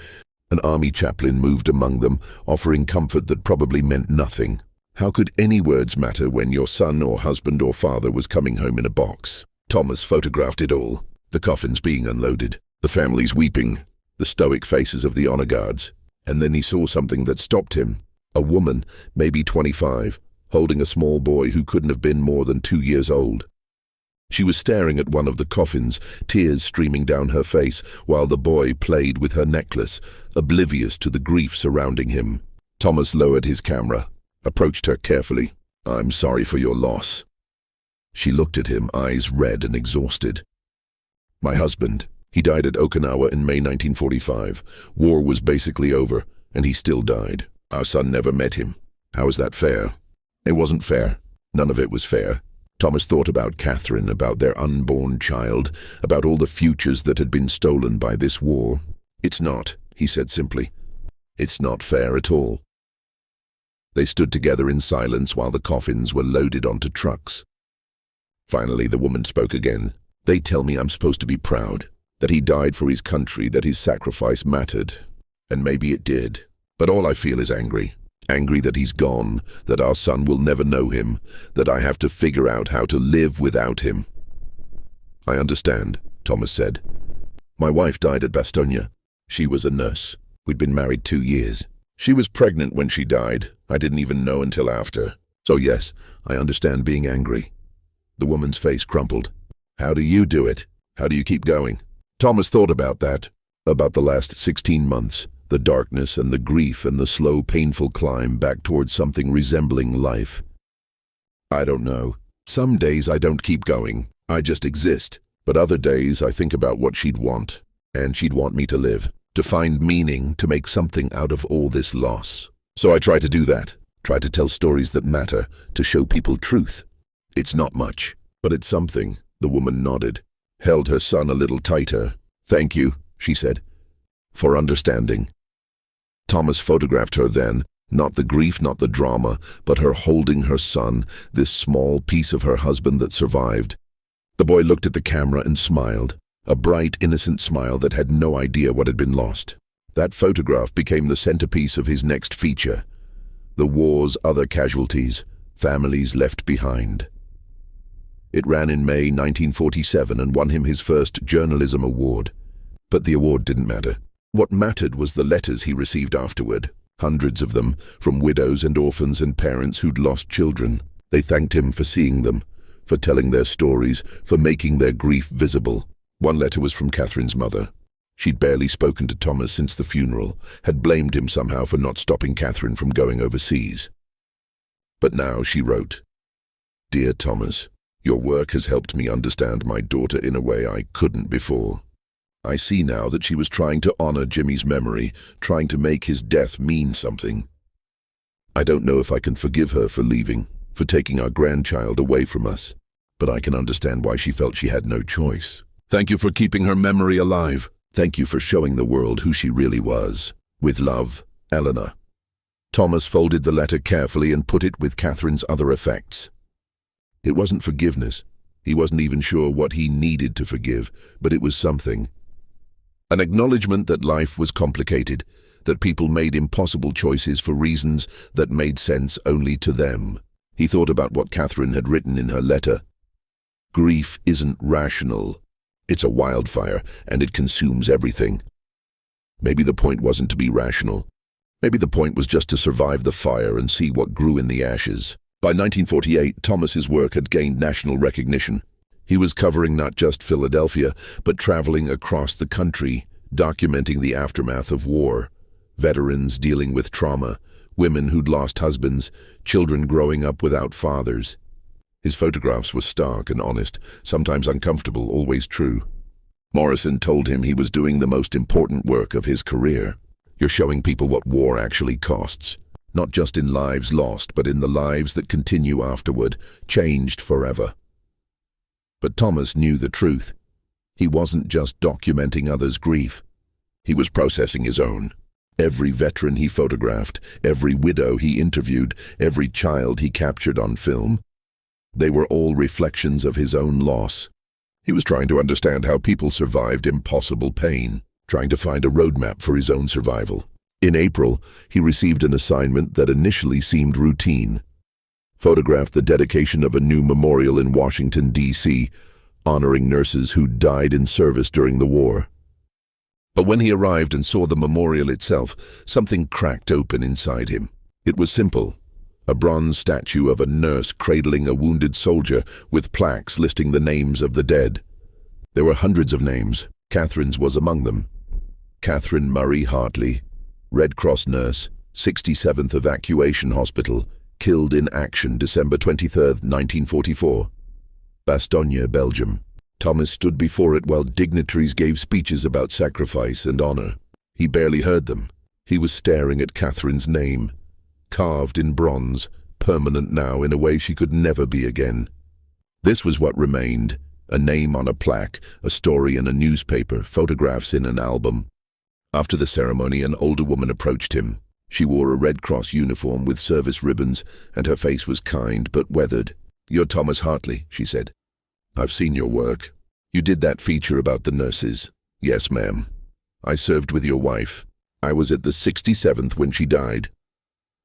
An army chaplain moved among them, offering comfort that probably meant nothing. How could any words matter when your son or husband or father was coming home in a box? Thomas photographed it all, the coffins being unloaded, the families weeping, the stoic faces of the honor guards. And then he saw something that stopped him. A woman, maybe 25, holding a small boy who couldn't have been more than 2 years old. She was staring at one of the coffins, tears streaming down her face, while the boy played with her necklace, oblivious to the grief surrounding him. Thomas lowered his camera, approached her carefully. I'm sorry for your loss. She looked at him, eyes red and exhausted. My husband. He died at Okinawa in May 1945. War was basically over, and he still died. Our son never met him. How is that fair? It wasn't fair. None of it was fair. Thomas thought about Catherine, about their unborn child, about all the futures that had been stolen by this war. It's not, he said simply. It's not fair at all. They stood together in silence while the coffins were loaded onto trucks. Finally, the woman spoke again. They tell me I'm supposed to be proud, that he died for his country, that his sacrifice mattered. And maybe it did. But all I feel is angry. Angry that he's gone, that our son will never know him, that I have to figure out how to live without him. I understand, Thomas said. My wife died at Bastogne. She was a nurse. We'd been married 2 years. She was pregnant when she died. I didn't even know until after. So yes, I understand being angry. The woman's face crumpled. How do you do it? How do you keep going? Thomas thought about that, about the last 16 months, the darkness and the grief and the slow, painful climb back towards something resembling life. I don't know. Some days I don't keep going. I just exist. But other days I think about what she'd want. And she'd want me to live, to find meaning, to make something out of all this loss. So I try to do that. Try to tell stories that matter, to show people truth. It's not much, but it's something. The woman nodded, held her son a little tighter. Thank you, she said, for understanding. Thomas photographed her then, not the grief, not the drama, but her holding her son, this small piece of her husband that survived. The boy looked at the camera and smiled, a bright, innocent smile that had no idea what had been lost. That photograph became the centerpiece of his next feature. The war's other casualties, families left behind. It ran in May 1947 and won him his first journalism award. But the award didn't matter. What mattered was the letters he received afterward, hundreds of them, from widows and orphans and parents who'd lost children. They thanked him for seeing them, for telling their stories, for making their grief visible. One letter was from Catherine's mother. She'd barely spoken to Thomas since the funeral, had blamed him somehow for not stopping Catherine from going overseas. But now she wrote, Dear Thomas, Your work has helped me understand my daughter in a way I couldn't before. I see now that she was trying to honor Jimmy's memory, trying to make his death mean something. I don't know if I can forgive her for leaving, for taking our grandchild away from us, but I can understand why she felt she had no choice. Thank you for keeping her memory alive. Thank you for showing the world who she really was. With love, Eleanor. Thomas folded the letter carefully and put it with Catherine's other effects. It wasn't forgiveness. He wasn't even sure what he needed to forgive, but it was something. An acknowledgement that life was complicated, that people made impossible choices for reasons that made sense only to them. He thought about what Catherine had written in her letter. Grief isn't rational. It's a wildfire, and it consumes everything. Maybe the point wasn't to be rational. Maybe the point was just to survive the fire and see what grew in the ashes. By 1948, Thomas's work had gained national recognition. He was covering not just Philadelphia, but traveling across the country, documenting the aftermath of war. Veterans dealing with trauma, women who'd lost husbands, children growing up without fathers. His photographs were stark and honest, sometimes uncomfortable, always true. Morrison told him he was doing the most important work of his career. You're showing people what war actually costs. Not just in lives lost, but in the lives that continue afterward, changed forever. But Thomas knew the truth. He wasn't just documenting others' grief. He was processing his own. Every veteran he photographed, every widow he interviewed, every child he captured on film, they were all reflections of his own loss. He was trying to understand how people survived impossible pain, trying to find a roadmap for his own survival. In April, he received an assignment that initially seemed routine. Photograph the dedication of a new memorial in Washington, D.C., honoring nurses who died in service during the war. But when he arrived and saw the memorial itself, something cracked open inside him. It was simple. A bronze statue of a nurse cradling a wounded soldier with plaques listing the names of the dead. There were hundreds of names. Catherine's was among them. Catherine Murray Hartley, Red Cross nurse, 67th Evacuation Hospital, killed in action December 23, 1944. Bastogne, Belgium. Thomas stood before it while dignitaries gave speeches about sacrifice and honor. He barely heard them. He was staring at Catherine's name, carved in bronze, permanent now in a way she could never be again. This was what remained, a name on a plaque, a story in a newspaper, photographs in an album. After the ceremony, an older woman approached him. She wore a Red Cross uniform with service ribbons, and her face was kind but weathered. "You're Thomas Hartley," she said. "I've seen your work. You did that feature about the nurses." "Yes, ma'am. I served with your wife. I was at the 67th when she died."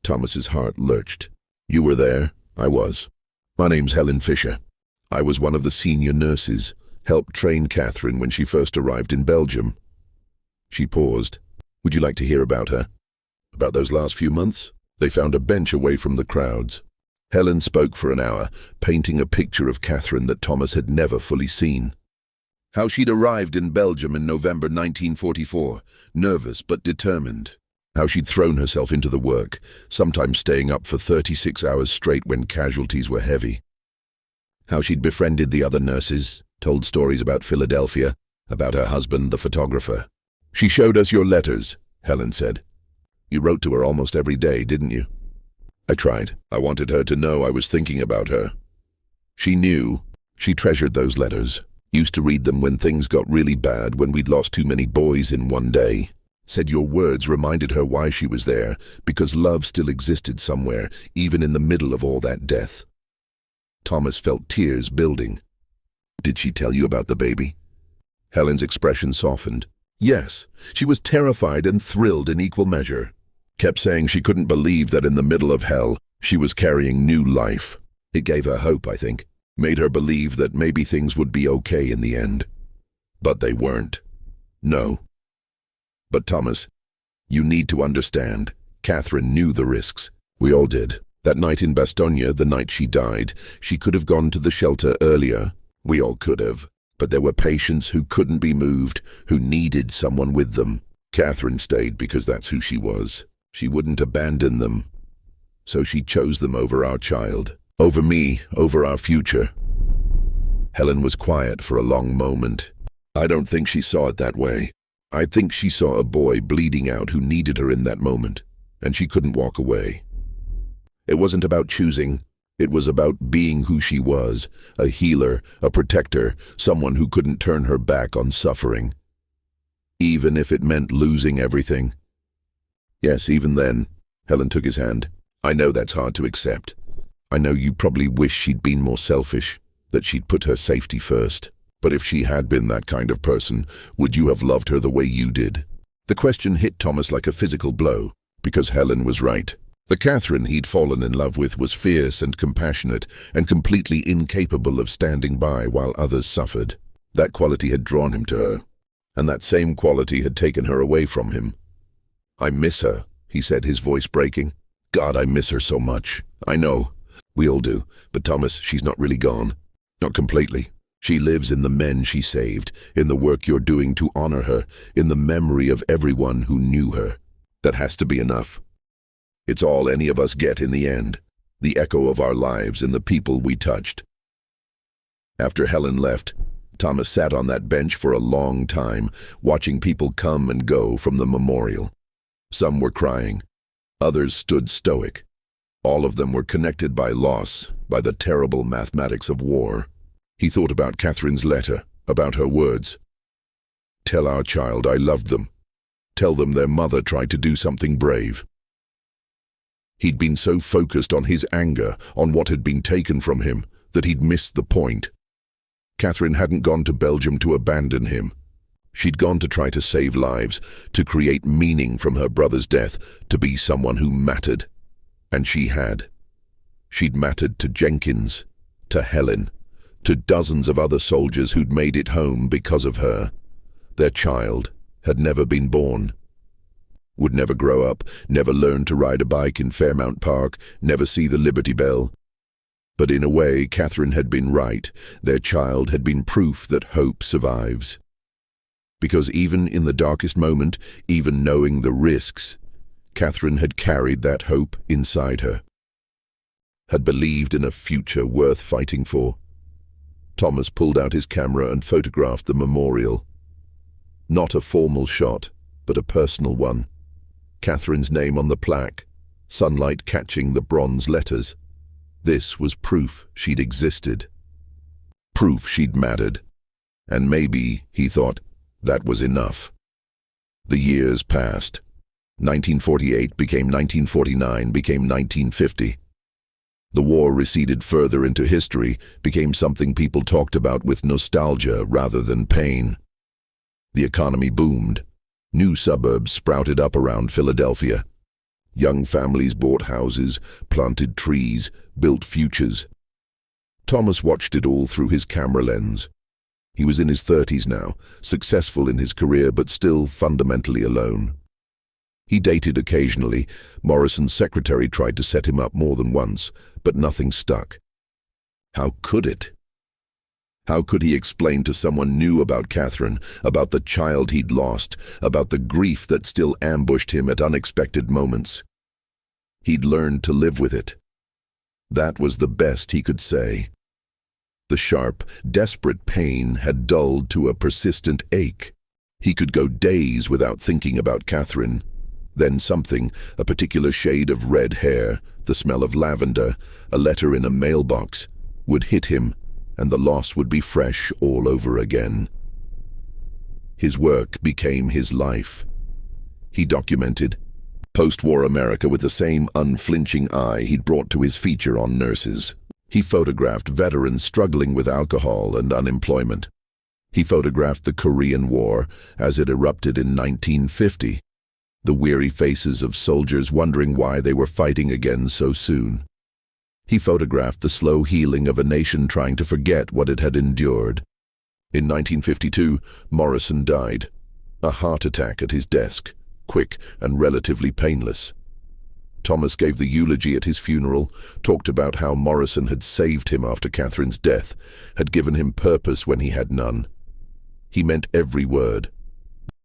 Thomas's heart lurched. "You were there?" "I was. My name's Helen Fisher. I was one of the senior nurses, helped train Catherine when she first arrived in Belgium." She paused. "Would you like to hear about her? About those last few months?" They found a bench away from the crowds. Helen spoke for an hour, painting a picture of Catherine that Thomas had never fully seen. How she'd arrived in Belgium in November 1944, nervous but determined. How she'd thrown herself into the work, sometimes staying up for 36 hours straight when casualties were heavy. How she'd befriended the other nurses, told stories about Philadelphia, about her husband, the photographer. "She showed us your letters," Helen said. "You wrote to her almost every day, didn't you?" "I tried. I wanted her to know I was thinking about her." She knew. She treasured those letters. Used to read them when things got really bad, when we'd lost too many boys in one day. Said your words reminded her why she was there, because love still existed somewhere, even in the middle of all that death. Thomas felt tears building. "Did she tell you about the baby?" Helen's expression softened. "Yes, she was terrified and thrilled in equal measure. Kept saying she couldn't believe that in the middle of hell, she was carrying new life. It gave her hope, I think. Made her believe that maybe things would be okay in the end. But they weren't. No. But Thomas, you need to understand. Catherine knew the risks. We all did. That night in Bastogne, the night she died, she could have gone to the shelter earlier. We all could have. But there were patients who couldn't be moved, who needed someone with them. Catherine stayed because that's who she was. She wouldn't abandon them. So she chose them over our child. Over me, over our future. Helen was quiet for a long moment. I don't think she saw it that way. I think she saw a boy bleeding out who needed her in that moment, and she couldn't walk away. It wasn't about choosing. It was about being who she was, a healer, a protector, someone who couldn't turn her back on suffering. Even if it meant losing everything. Yes, even then, Helen took his hand. I know that's hard to accept. I know you probably wish she'd been more selfish, that she'd put her safety first. But if she had been that kind of person, would you have loved her the way you did? The question hit Thomas like a physical blow, because Helen was right. The Catherine he'd fallen in love with was fierce and compassionate and completely incapable of standing by while others suffered. That quality had drawn him to her, and that same quality had taken her away from him. I miss her, he said, his voice breaking. God, I miss her so much. I know. We all do. But Thomas, she's not really gone. Not completely. She lives in the men she saved, in the work you're doing to honor her, in the memory of everyone who knew her. That has to be enough. It's all any of us get in the end, the echo of our lives and the people we touched. After Helen left, Thomas sat on that bench for a long time, watching people come and go from the memorial. Some were crying. Others stood stoic. All of them were connected by loss, by the terrible mathematics of war. He thought about Catherine's letter, about her words. Tell our child I loved them. Tell them their mother tried to do something brave. He'd been so focused on his anger, on what had been taken from him, that he'd missed the point. Catherine hadn't gone to Belgium to abandon him. She'd gone to try to save lives, to create meaning from her brother's death, to be someone who mattered. And she had. She'd mattered to Jenkins, to Helen, to dozens of other soldiers who'd made it home because of her. Their child had never been born. Would never grow up, never learn to ride a bike in Fairmount Park, never see the Liberty Bell. But in a way, Catherine had been right. Their child had been proof that hope survives. Because even in the darkest moment, even knowing the risks, Catherine had carried that hope inside her. Had believed in a future worth fighting for. Thomas pulled out his camera and photographed the memorial. Not a formal shot, but a personal one. Catherine's name on the plaque, sunlight catching the bronze letters. This was proof she'd existed. Proof she'd mattered. And maybe, he thought, that was enough. The years passed. 1948 became 1949, became 1950. The war receded further into history, became something people talked about with nostalgia rather than pain. The economy boomed. New suburbs sprouted up around Philadelphia. Young families bought houses, planted trees, built futures. Thomas watched it all through his camera lens. He was in his 30s now, successful in his career but still fundamentally alone. He dated occasionally. Morrison's secretary tried to set him up more than once, but nothing stuck. How could it? How could he explain to someone new about Catherine, about the child he'd lost, about the grief that still ambushed him at unexpected moments? He'd learned to live with it. That was the best he could say. The sharp, desperate pain had dulled to a persistent ache. He could go days without thinking about Catherine. Then something, a particular shade of red hair, the smell of lavender, a letter in a mailbox, would hit him, and the loss would be fresh all over again. His work became his life. He documented post-war America with the same unflinching eye he'd brought to his feature on nurses. He photographed veterans struggling with alcohol and unemployment. He photographed the Korean War as it erupted in 1950, the weary faces of soldiers wondering why they were fighting again so soon. He photographed the slow healing of a nation trying to forget what it had endured. In 1952, Morrison died. A heart attack at his desk, quick and relatively painless. Thomas gave the eulogy at his funeral, talked about how Morrison had saved him after Catherine's death, had given him purpose when he had none. He meant every word.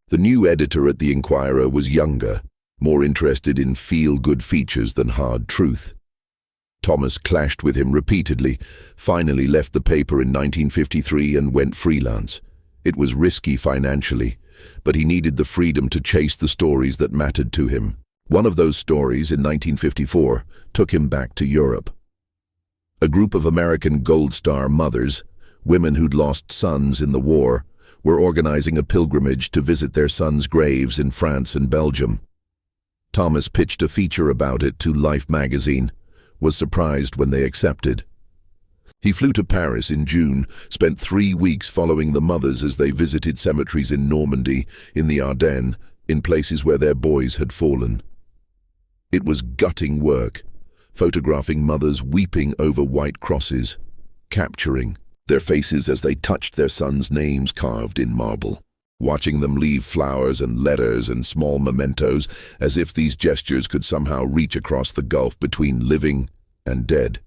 The new editor at the Inquirer was younger, more interested in feel-good features than hard truth. Thomas clashed with him repeatedly, finally left the paper in 1953 and went freelance. It was risky financially, but he needed the freedom to chase the stories that mattered to him. One of those stories, in 1954, took him back to Europe. A group of American Gold Star mothers, women who'd lost sons in the war, were organizing a pilgrimage to visit their sons' graves in France and Belgium. Thomas pitched a feature about it to Life magazine, was surprised when they accepted. He flew to Paris in June, spent 3 weeks following the mothers as they visited cemeteries in Normandy, in the Ardennes, in places where their boys had fallen. It was gutting work, photographing mothers weeping over white crosses, capturing their faces as they touched their sons' names carved in marble, watching them leave flowers and letters and small mementos as if these gestures could somehow reach across the gulf between living and dead.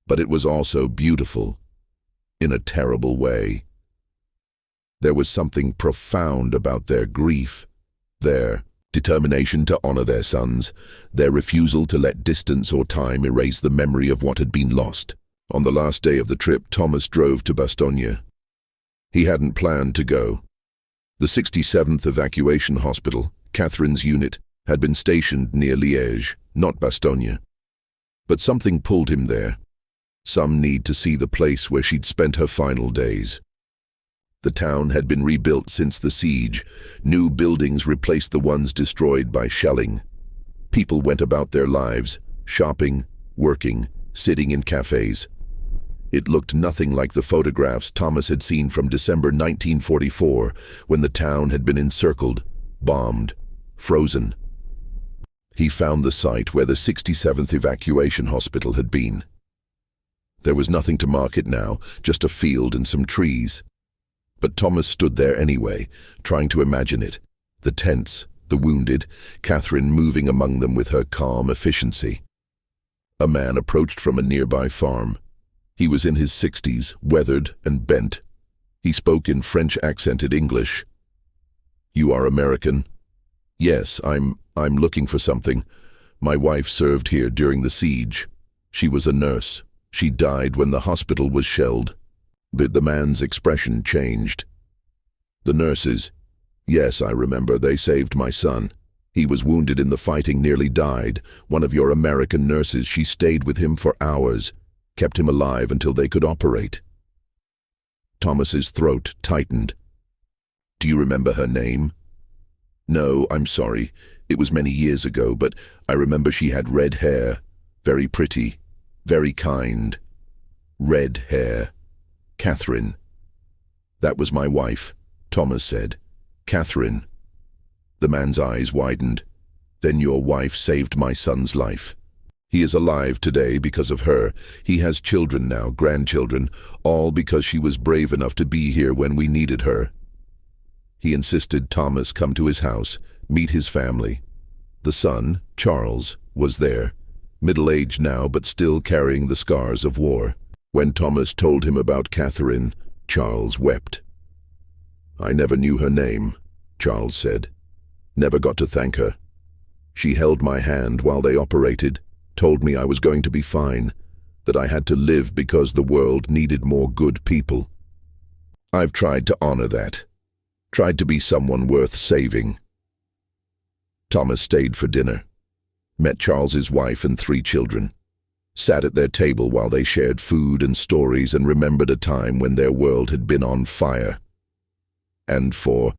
But it was also beautiful, in a terrible way. There was something profound about their grief, their determination to honor their sons, their refusal to let distance or time erase the memory of what had been lost. On the last day of the trip, Thomas drove to Bastogne. He hadn't planned to go. The 67th Evacuation Hospital, Catherine's unit, had been stationed near Liège, not Bastogne. But something pulled him there. Some need to see the place where she'd spent her final days. The town had been rebuilt since the siege. New buildings replaced the ones destroyed by shelling. People went about their lives, shopping, working, sitting in cafes. It looked nothing like the photographs Thomas had seen from December 1944, when the town had been encircled, bombed, frozen. He found the site where the 67th Evacuation Hospital had been. There was nothing to mark it now, just a field and some trees. But Thomas stood there anyway, trying to imagine it. The tents, the wounded, Catherine moving among them with her calm efficiency. A man approached from a nearby farm. He was in his 60s, weathered and bent. He spoke in French-accented English. "You are American?" "Yes, I'm looking for something. My wife served here during the siege. She was a nurse. She died when the hospital was shelled." The man's expression changed. "The nurses? Yes, I remember. They saved my son. He was wounded in the fighting, nearly died. One of your American nurses, she stayed with him for hours, kept him alive until they could operate." Thomas's throat tightened. "Do you remember her name?" "No, I'm sorry. It was many years ago, but I remember she had red hair. Very pretty. Very kind. Red hair. Catherine." "That was my wife," Thomas said. "Catherine." The man's eyes widened. "Then your wife saved my son's life. He is alive today because of her. He has children now, grandchildren, all because she was brave enough to be here when we needed her." He insisted Thomas come to his house, meet his family. The son, Charles, was there, middle-aged now but still carrying the scars of war. When Thomas told him about Catherine, Charles wept. "I never knew her name," Charles said. "Never got to thank her. She held my hand while they operated, told me I was going to be fine, that I had to live because the world needed more good people. I've tried to honor that, tried to be someone worth saving." Thomas stayed for dinner, met Charles's wife and 3 children, sat at their table while they shared food and stories and remembered a time when their world had been on fire. And for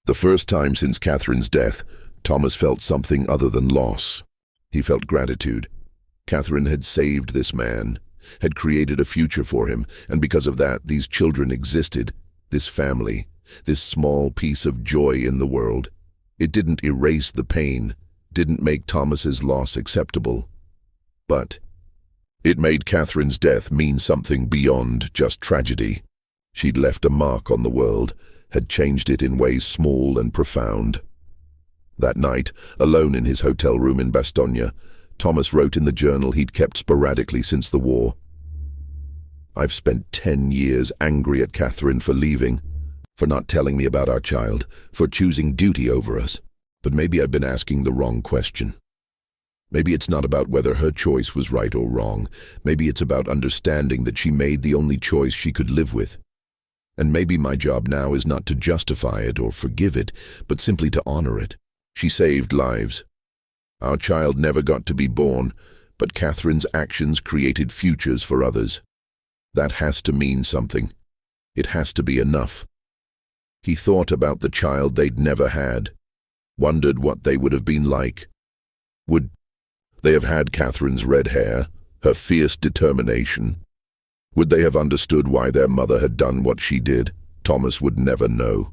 the first time since Catherine's death, Thomas felt something other than loss. He felt gratitude. Catherine had saved this man, had created a future for him, and because of that, these children existed, this family, this small piece of joy in the world. It didn't erase the pain, didn't make Thomas's loss acceptable. But it made Catherine's death mean something beyond just tragedy. She'd left a mark on the world, had changed it in ways small and profound. That night, alone in his hotel room in Bastogne, Thomas wrote in the journal he'd kept sporadically since the war. "I've spent 10 years angry at Catherine for leaving, for not telling me about our child, for choosing duty over us. But maybe I've been asking the wrong question. Maybe it's not about whether her choice was right or wrong. Maybe it's about understanding that she made the only choice she could live with. And maybe my job now is not to justify it or forgive it, but simply to honor it. She saved lives. Our child never got to be born, but Catherine's actions created futures for others. That has to mean something. It has to be enough. He thought about the child they'd never had, wondered what they would have been like. Would they have had Catherine's red hair, her fierce determination? Would they have understood why their mother had done what she did? Thomas would never know.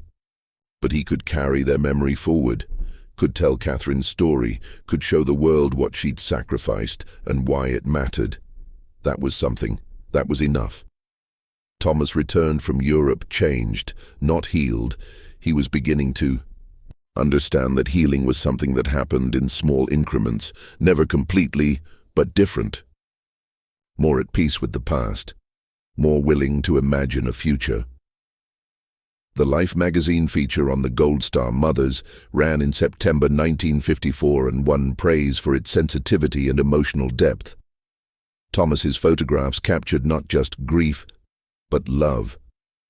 But he could carry their memory forward, could tell Catherine's story, could show the world what she'd sacrificed and why it mattered. That was something. That was enough. Thomas returned from Europe changed, not healed. He was beginning to understand that healing was something that happened in small increments, never completely, but different. More at peace with the past, more willing to imagine a future. The Life magazine feature on the Gold Star mothers ran in September 1954 and won praise for its sensitivity and emotional depth. Thomas's photographs captured not just grief, but love.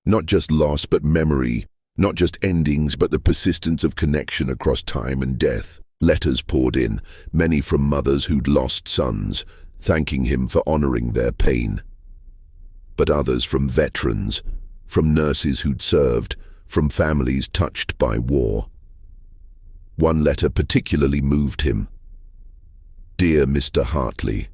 Not just loss, but memory. Not just endings, but the persistence of connection across time and death. Letters poured in, many from mothers who'd lost sons, thanking him for honoring their pain. But others from veterans, from nurses who'd served, from families touched by war. One letter particularly moved him. Dear Mr. Hartley,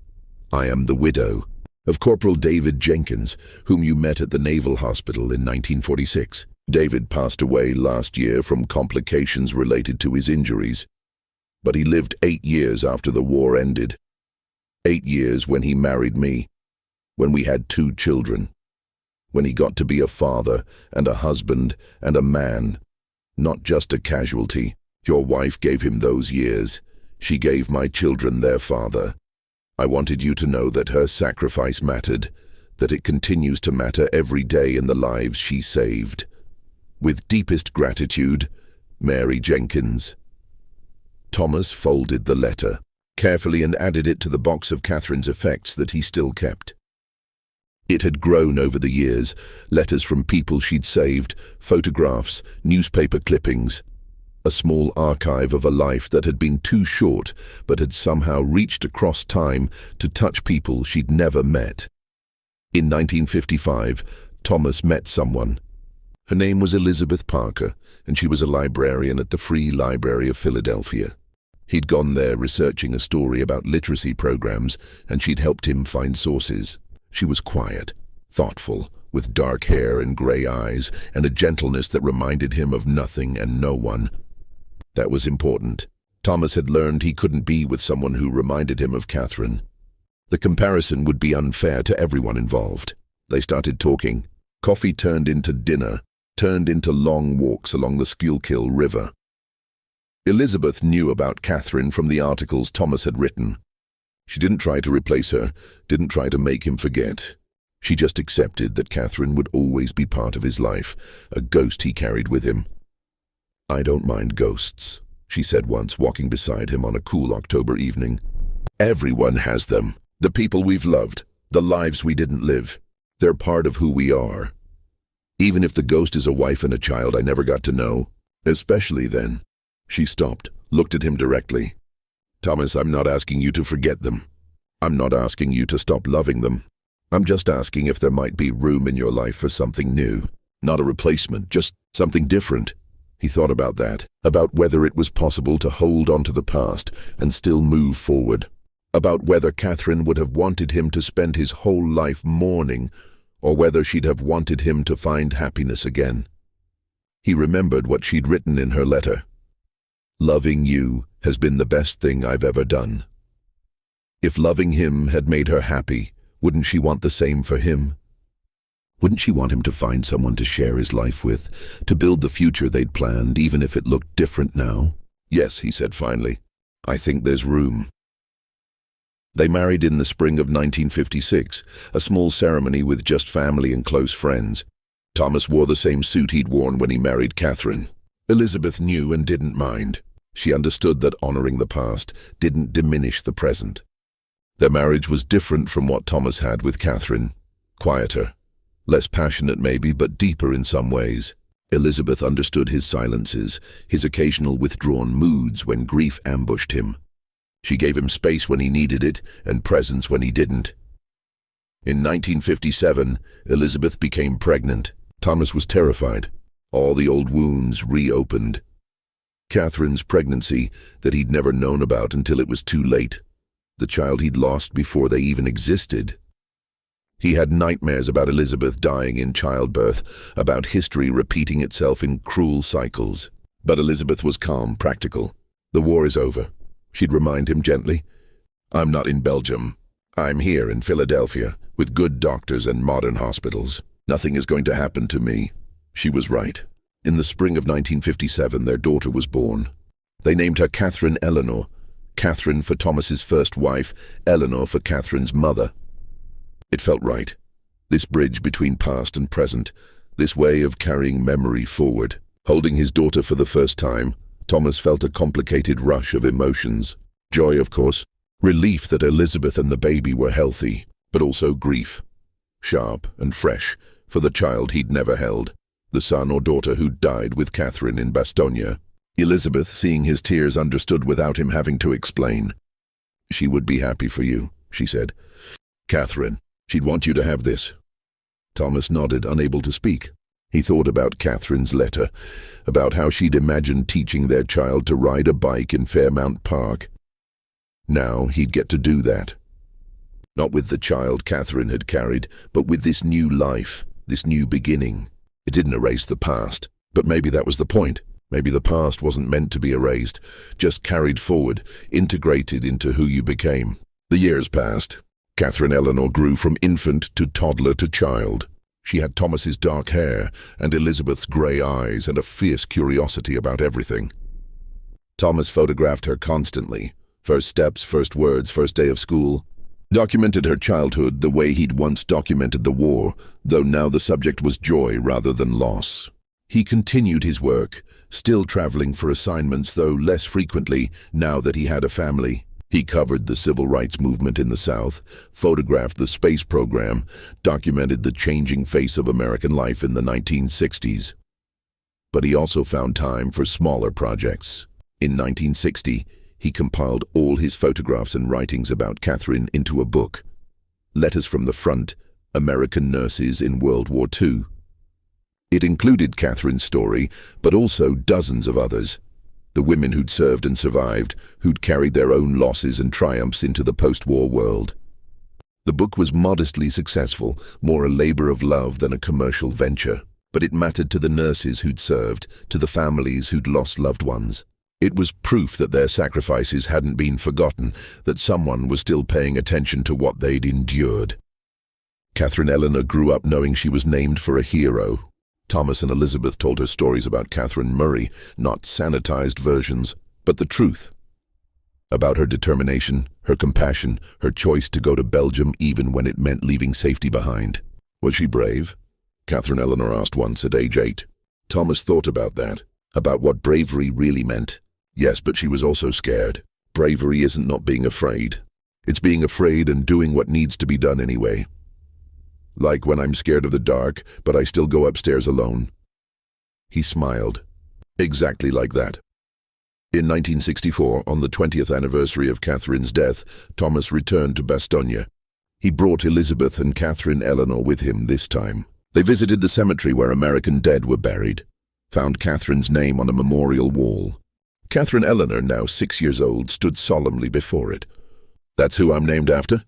I am the widow of Corporal David Jenkins, whom you met at the Naval Hospital in 1946. David passed away last year from complications related to his injuries, but he lived 8 years after the war ended. 8 years when he married me, when we had 2 children, when he got to be a father and a husband and a man, not just a casualty. Your wife gave him those years. She gave my children their father. I wanted you to know that her sacrifice mattered, that it continues to matter every day in the lives she saved. With deepest gratitude, Mary Jenkins. Thomas folded the letter carefully and added it to the box of Catherine's effects that he still kept. It had grown over the years, letters from people she'd saved, photographs, newspaper clippings, a small archive of a life that had been too short but had somehow reached across time to touch people she'd never met. In 1955, Thomas met someone. Her name was Elizabeth Parker, and she was a librarian at the Free Library of Philadelphia. He'd gone there researching a story about literacy programs, and she'd helped him find sources. She was quiet, thoughtful, with dark hair and gray eyes, and a gentleness that reminded him of nothing and no one. That was important. Thomas had learned he couldn't be with someone who reminded him of Catherine. The comparison would be unfair to everyone involved. They started talking. Coffee turned into dinner, turned into long walks along the Schuylkill River. Elizabeth knew about Catherine from the articles Thomas had written. She didn't try to replace her, didn't try to make him forget. She just accepted that Catherine would always be part of his life, a ghost he carried with him. I don't mind ghosts, she said once, walking beside him on a cool October evening. Everyone has them. The people we've loved, the lives we didn't live. They're part of who we are. Even if the ghost is a wife and a child I never got to know. Especially then. She stopped, looked at him directly. Thomas, I'm not asking you to forget them. I'm not asking you to stop loving them. I'm just asking if there might be room in your life for something new. Not a replacement, just something different. He thought about that, about whether it was possible to hold on to the past and still move forward. About whether Catherine would have wanted him to spend his whole life mourning, or whether she'd have wanted him to find happiness again. He remembered what she'd written in her letter. Loving you has been the best thing I've ever done. If loving him had made her happy, wouldn't she want the same for him? Wouldn't she want him to find someone to share his life with, to build the future they'd planned, even if it looked different now? Yes, he said finally. I think there's room. They married in the spring of 1956, a small ceremony with just family and close friends. Thomas wore the same suit he'd worn when he married Catherine. Elizabeth knew and didn't mind. She understood that honoring the past didn't diminish the present. Their marriage was different from what Thomas had with Catherine. Quieter, less passionate maybe, but deeper in some ways. Elizabeth understood his silences, his occasional withdrawn moods when grief ambushed him. She gave him space when he needed it and presence when he didn't. In 1957, Elizabeth became pregnant. Thomas was terrified. All the old wounds reopened. Catherine's pregnancy that he'd never known about until it was too late. The child he'd lost before they even existed. He had nightmares about Elizabeth dying in childbirth, about history repeating itself in cruel cycles. But Elizabeth was calm, practical. The war is over, she'd remind him gently. I'm not in Belgium. I'm here in Philadelphia, with good doctors and modern hospitals. Nothing is going to happen to me. She was right. In the spring of 1957, their daughter was born. They named her Catherine Eleanor. Catherine for Thomas's first wife, Eleanor for Catherine's mother. It felt right. This bridge between past and present, this way of carrying memory forward. Holding his daughter for the first time, Thomas felt a complicated rush of emotions. Joy, of course. Relief that Elizabeth and the baby were healthy, but also grief. Sharp and fresh, for the child he'd never held. The son or daughter who'd died with Catherine in Bastogne. Elizabeth, seeing his tears, understood without him having to explain. She would be happy for you, she said. Catherine, she'd want you to have this. Thomas nodded, unable to speak. He thought about Catherine's letter, about how she'd imagined teaching their child to ride a bike in Fairmount Park. Now he'd get to do that. Not with the child Catherine had carried, but with this new life, this new beginning. It didn't erase the past, but maybe that was the point. Maybe the past wasn't meant to be erased, just carried forward, integrated into who you became. The years passed. Catherine Eleanor grew from infant to toddler to child. She had Thomas's dark hair and Elizabeth's grey eyes and a fierce curiosity about everything. Thomas photographed her constantly. First steps, first words, first day of school. Documented her childhood the way he'd once documented the war, though now the subject was joy rather than loss. He continued his work, still traveling for assignments, though less frequently now that he had a family. He covered the civil rights movement in the South, photographed the space program, documented the changing face of American life in the 1960s. But he also found time for smaller projects. In 1960, he compiled all his photographs and writings about Catherine into a book. Letters from the Front, American Nurses in World War II. It included Catherine's story, but also dozens of others. The women who'd served and survived, who'd carried their own losses and triumphs into the post-war world. The book was modestly successful, more a labor of love than a commercial venture. But it mattered to the nurses who'd served, to the families who'd lost loved ones. It was proof that their sacrifices hadn't been forgotten, that someone was still paying attention to what they'd endured. Catherine Eleanor grew up knowing she was named for a hero. Thomas and Elizabeth told her stories about Catherine Murray, not sanitized versions, but the truth. About her determination, her compassion, her choice to go to Belgium even when it meant leaving safety behind. Was she brave? Catherine Eleanor asked once at age 8. Thomas thought about that, about what bravery really meant. Yes, but she was also scared. Bravery isn't not being afraid. It's being afraid and doing what needs to be done anyway. Like when I'm scared of the dark, but I still go upstairs alone. He smiled. Exactly like that. In 1964, on the 20th anniversary of Catherine's death, Thomas returned to Bastogne. He brought Elizabeth and Catherine Eleanor with him this time. They visited the cemetery where American dead were buried, found Catherine's name on a memorial wall. Catherine Eleanor, now 6 years old, stood solemnly before it. That's who I'm named after?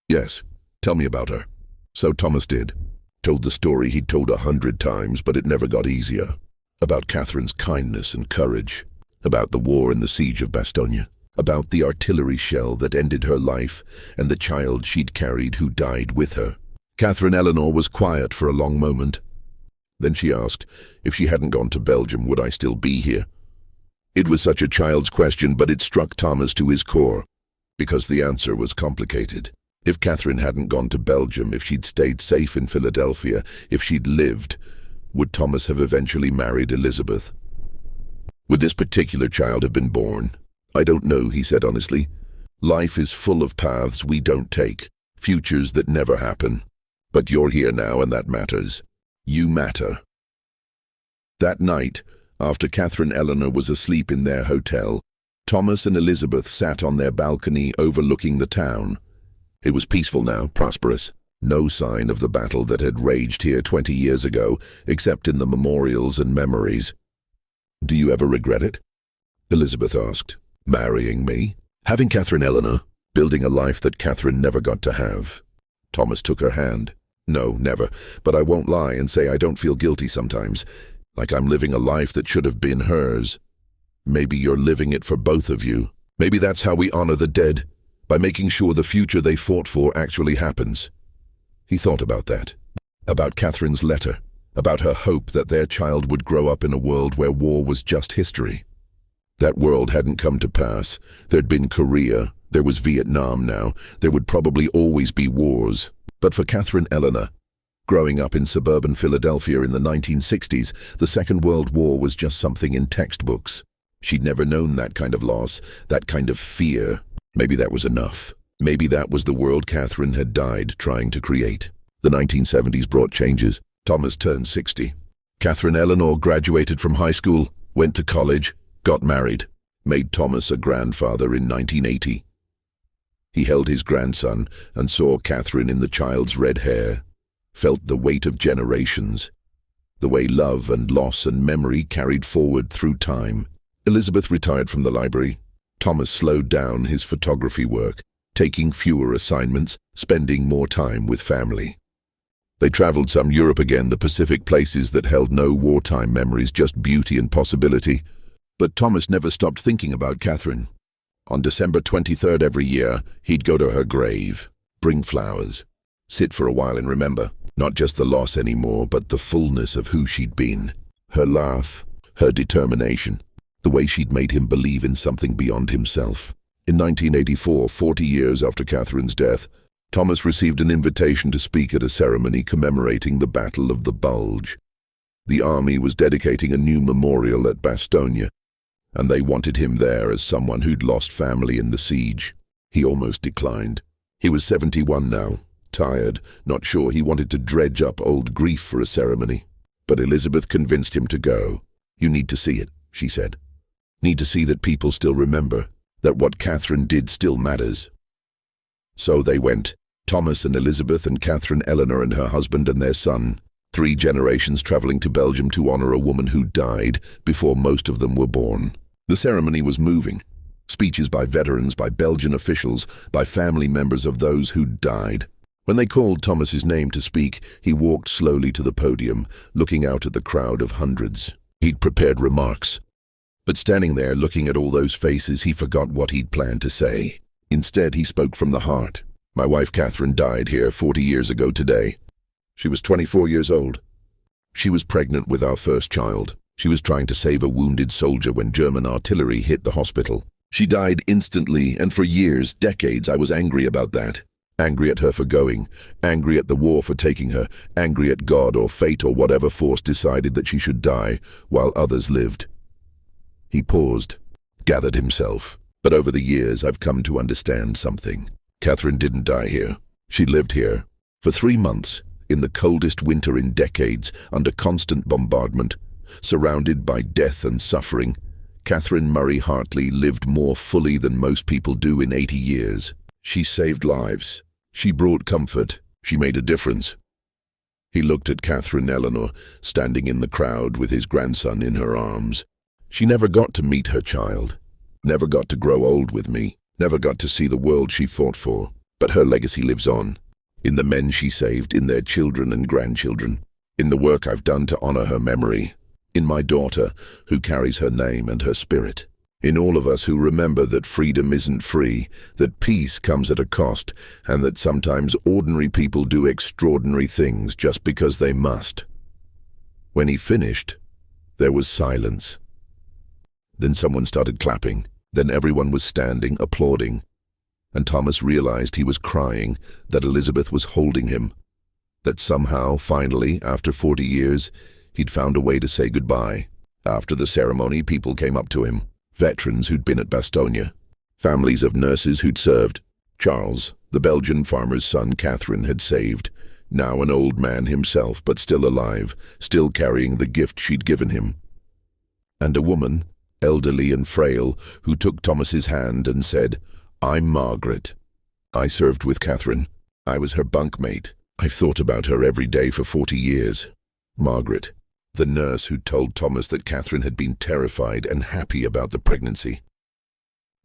Yes. Tell me about her. So Thomas did. Told the story he'd told 100 times, but it never got easier. About Catherine's kindness and courage. About the war and the siege of Bastogne. About the artillery shell that ended her life and the child she'd carried who died with her. Catherine Eleanor was quiet for a long moment. Then she asked, if she hadn't gone to Belgium, would I still be here? It was such a child's question, but it struck Thomas to his core, because the answer was complicated. If Catherine hadn't gone to Belgium, if she'd stayed safe in Philadelphia, if she'd lived, would Thomas have eventually married Elizabeth? Would this particular child have been born? I don't know, he said honestly. Life is full of paths we don't take, futures that never happen. But you're here now and that matters. You matter. That night, after Catherine Eleanor was asleep in their hotel, Thomas and Elizabeth sat on their balcony overlooking the town. It was peaceful now, prosperous. No sign of the battle that had raged here 20 years ago, except in the memorials and memories. Do you ever regret it? Elizabeth asked. Marrying me? Having Catherine Eleanor? Building a life that Catherine never got to have? Thomas took her hand. No, never. But I won't lie and say I don't feel guilty sometimes. Like I'm living a life that should have been hers. Maybe you're living it for both of you. Maybe that's how we honor the dead, by making sure the future they fought for actually happens. He thought about that. About Catherine's letter. About her hope that their child would grow up in a world where war was just history. That world hadn't come to pass. There'd been Korea. There was Vietnam now. There would probably always be wars. But for Catherine Eleanor, growing up in suburban Philadelphia in the 1960s, the Second World War was just something in textbooks. She'd never known that kind of loss, that kind of fear. Maybe that was enough. Maybe that was the world Catherine had died trying to create. The 1970s brought changes. Thomas turned 60. Catherine Eleanor graduated from high school, went to college, got married, made Thomas a grandfather in 1980. He held his grandson and saw Catherine in the child's red hair, felt the weight of generations, the way love and loss and memory carried forward through time. Elizabeth retired from the library. Thomas slowed down his photography work, taking fewer assignments, spending more time with family. They traveled some Europe again, the Pacific places that held no wartime memories, just beauty and possibility. But Thomas never stopped thinking about Catherine. On December 23rd every year, he'd go to her grave, bring flowers, sit for a while and remember, not just the loss anymore, but the fullness of who she'd been. Her laugh, her determination, the way she'd made him believe in something beyond himself. In 1984, 40 years after Catherine's death, Thomas received an invitation to speak at a ceremony commemorating the Battle of the Bulge. The army was dedicating a new memorial at Bastogne, and they wanted him there as someone who'd lost family in the siege. He almost declined. He was 71 now, tired, not sure he wanted to dredge up old grief for a ceremony. But Elizabeth convinced him to go. You need to see it, she said. Need to see that people still remember, that what Catherine did still matters. So they went, Thomas and Elizabeth and Catherine Eleanor and her husband and their son, 3 generations traveling to Belgium to honor a woman who died before most of them were born. The ceremony was moving. Speeches by veterans, by Belgian officials, by family members of those who'd died. When they called Thomas's name to speak, he walked slowly to the podium, looking out at the crowd of hundreds. He'd prepared remarks. But standing there, looking at all those faces, he forgot what he'd planned to say. Instead, he spoke from the heart. My wife Catherine died here 40 years ago today. She was 24 years old. She was pregnant with our first child. She was trying to save a wounded soldier when German artillery hit the hospital. She died instantly, and for years, decades, I was angry about that. Angry at her for going, angry at the war for taking her, angry at God or fate or whatever force decided that she should die while others lived. He paused, gathered himself. But over the years, I've come to understand something. Catherine didn't die here. She lived here. For 3 months, in the coldest winter in decades, under constant bombardment, surrounded by death and suffering, Catherine Murray Hartley lived more fully than most people do in 80 years. She saved lives. She brought comfort. She made a difference. He looked at Catherine Eleanor, standing in the crowd with his grandson in her arms. She never got to meet her child. Never got to grow old with me, never got to see the world she fought for, but her legacy lives on, in the men she saved, in their children and grandchildren, in the work I've done to honor her memory, in my daughter who carries her name and her spirit, in all of us who remember that freedom isn't free, that peace comes at a cost, and that sometimes ordinary people do extraordinary things just because they must. When he finished, there was silence. Then someone started clapping. Then everyone was standing, applauding. And Thomas realized he was crying, that Elizabeth was holding him. That somehow, finally, after 40 years, he'd found a way to say goodbye. After the ceremony, people came up to him, veterans who'd been at Bastogne, families of nurses who'd served. Charles, the Belgian farmer's son Catherine had saved, now an old man himself but still alive, still carrying the gift she'd given him. And a woman, elderly and frail, who took Thomas's hand and said, "I'm Margaret. I served with Catherine. I was her bunkmate. I've thought about her every day for 40 years. Margaret, the nurse who told Thomas that Catherine had been terrified and happy about the pregnancy."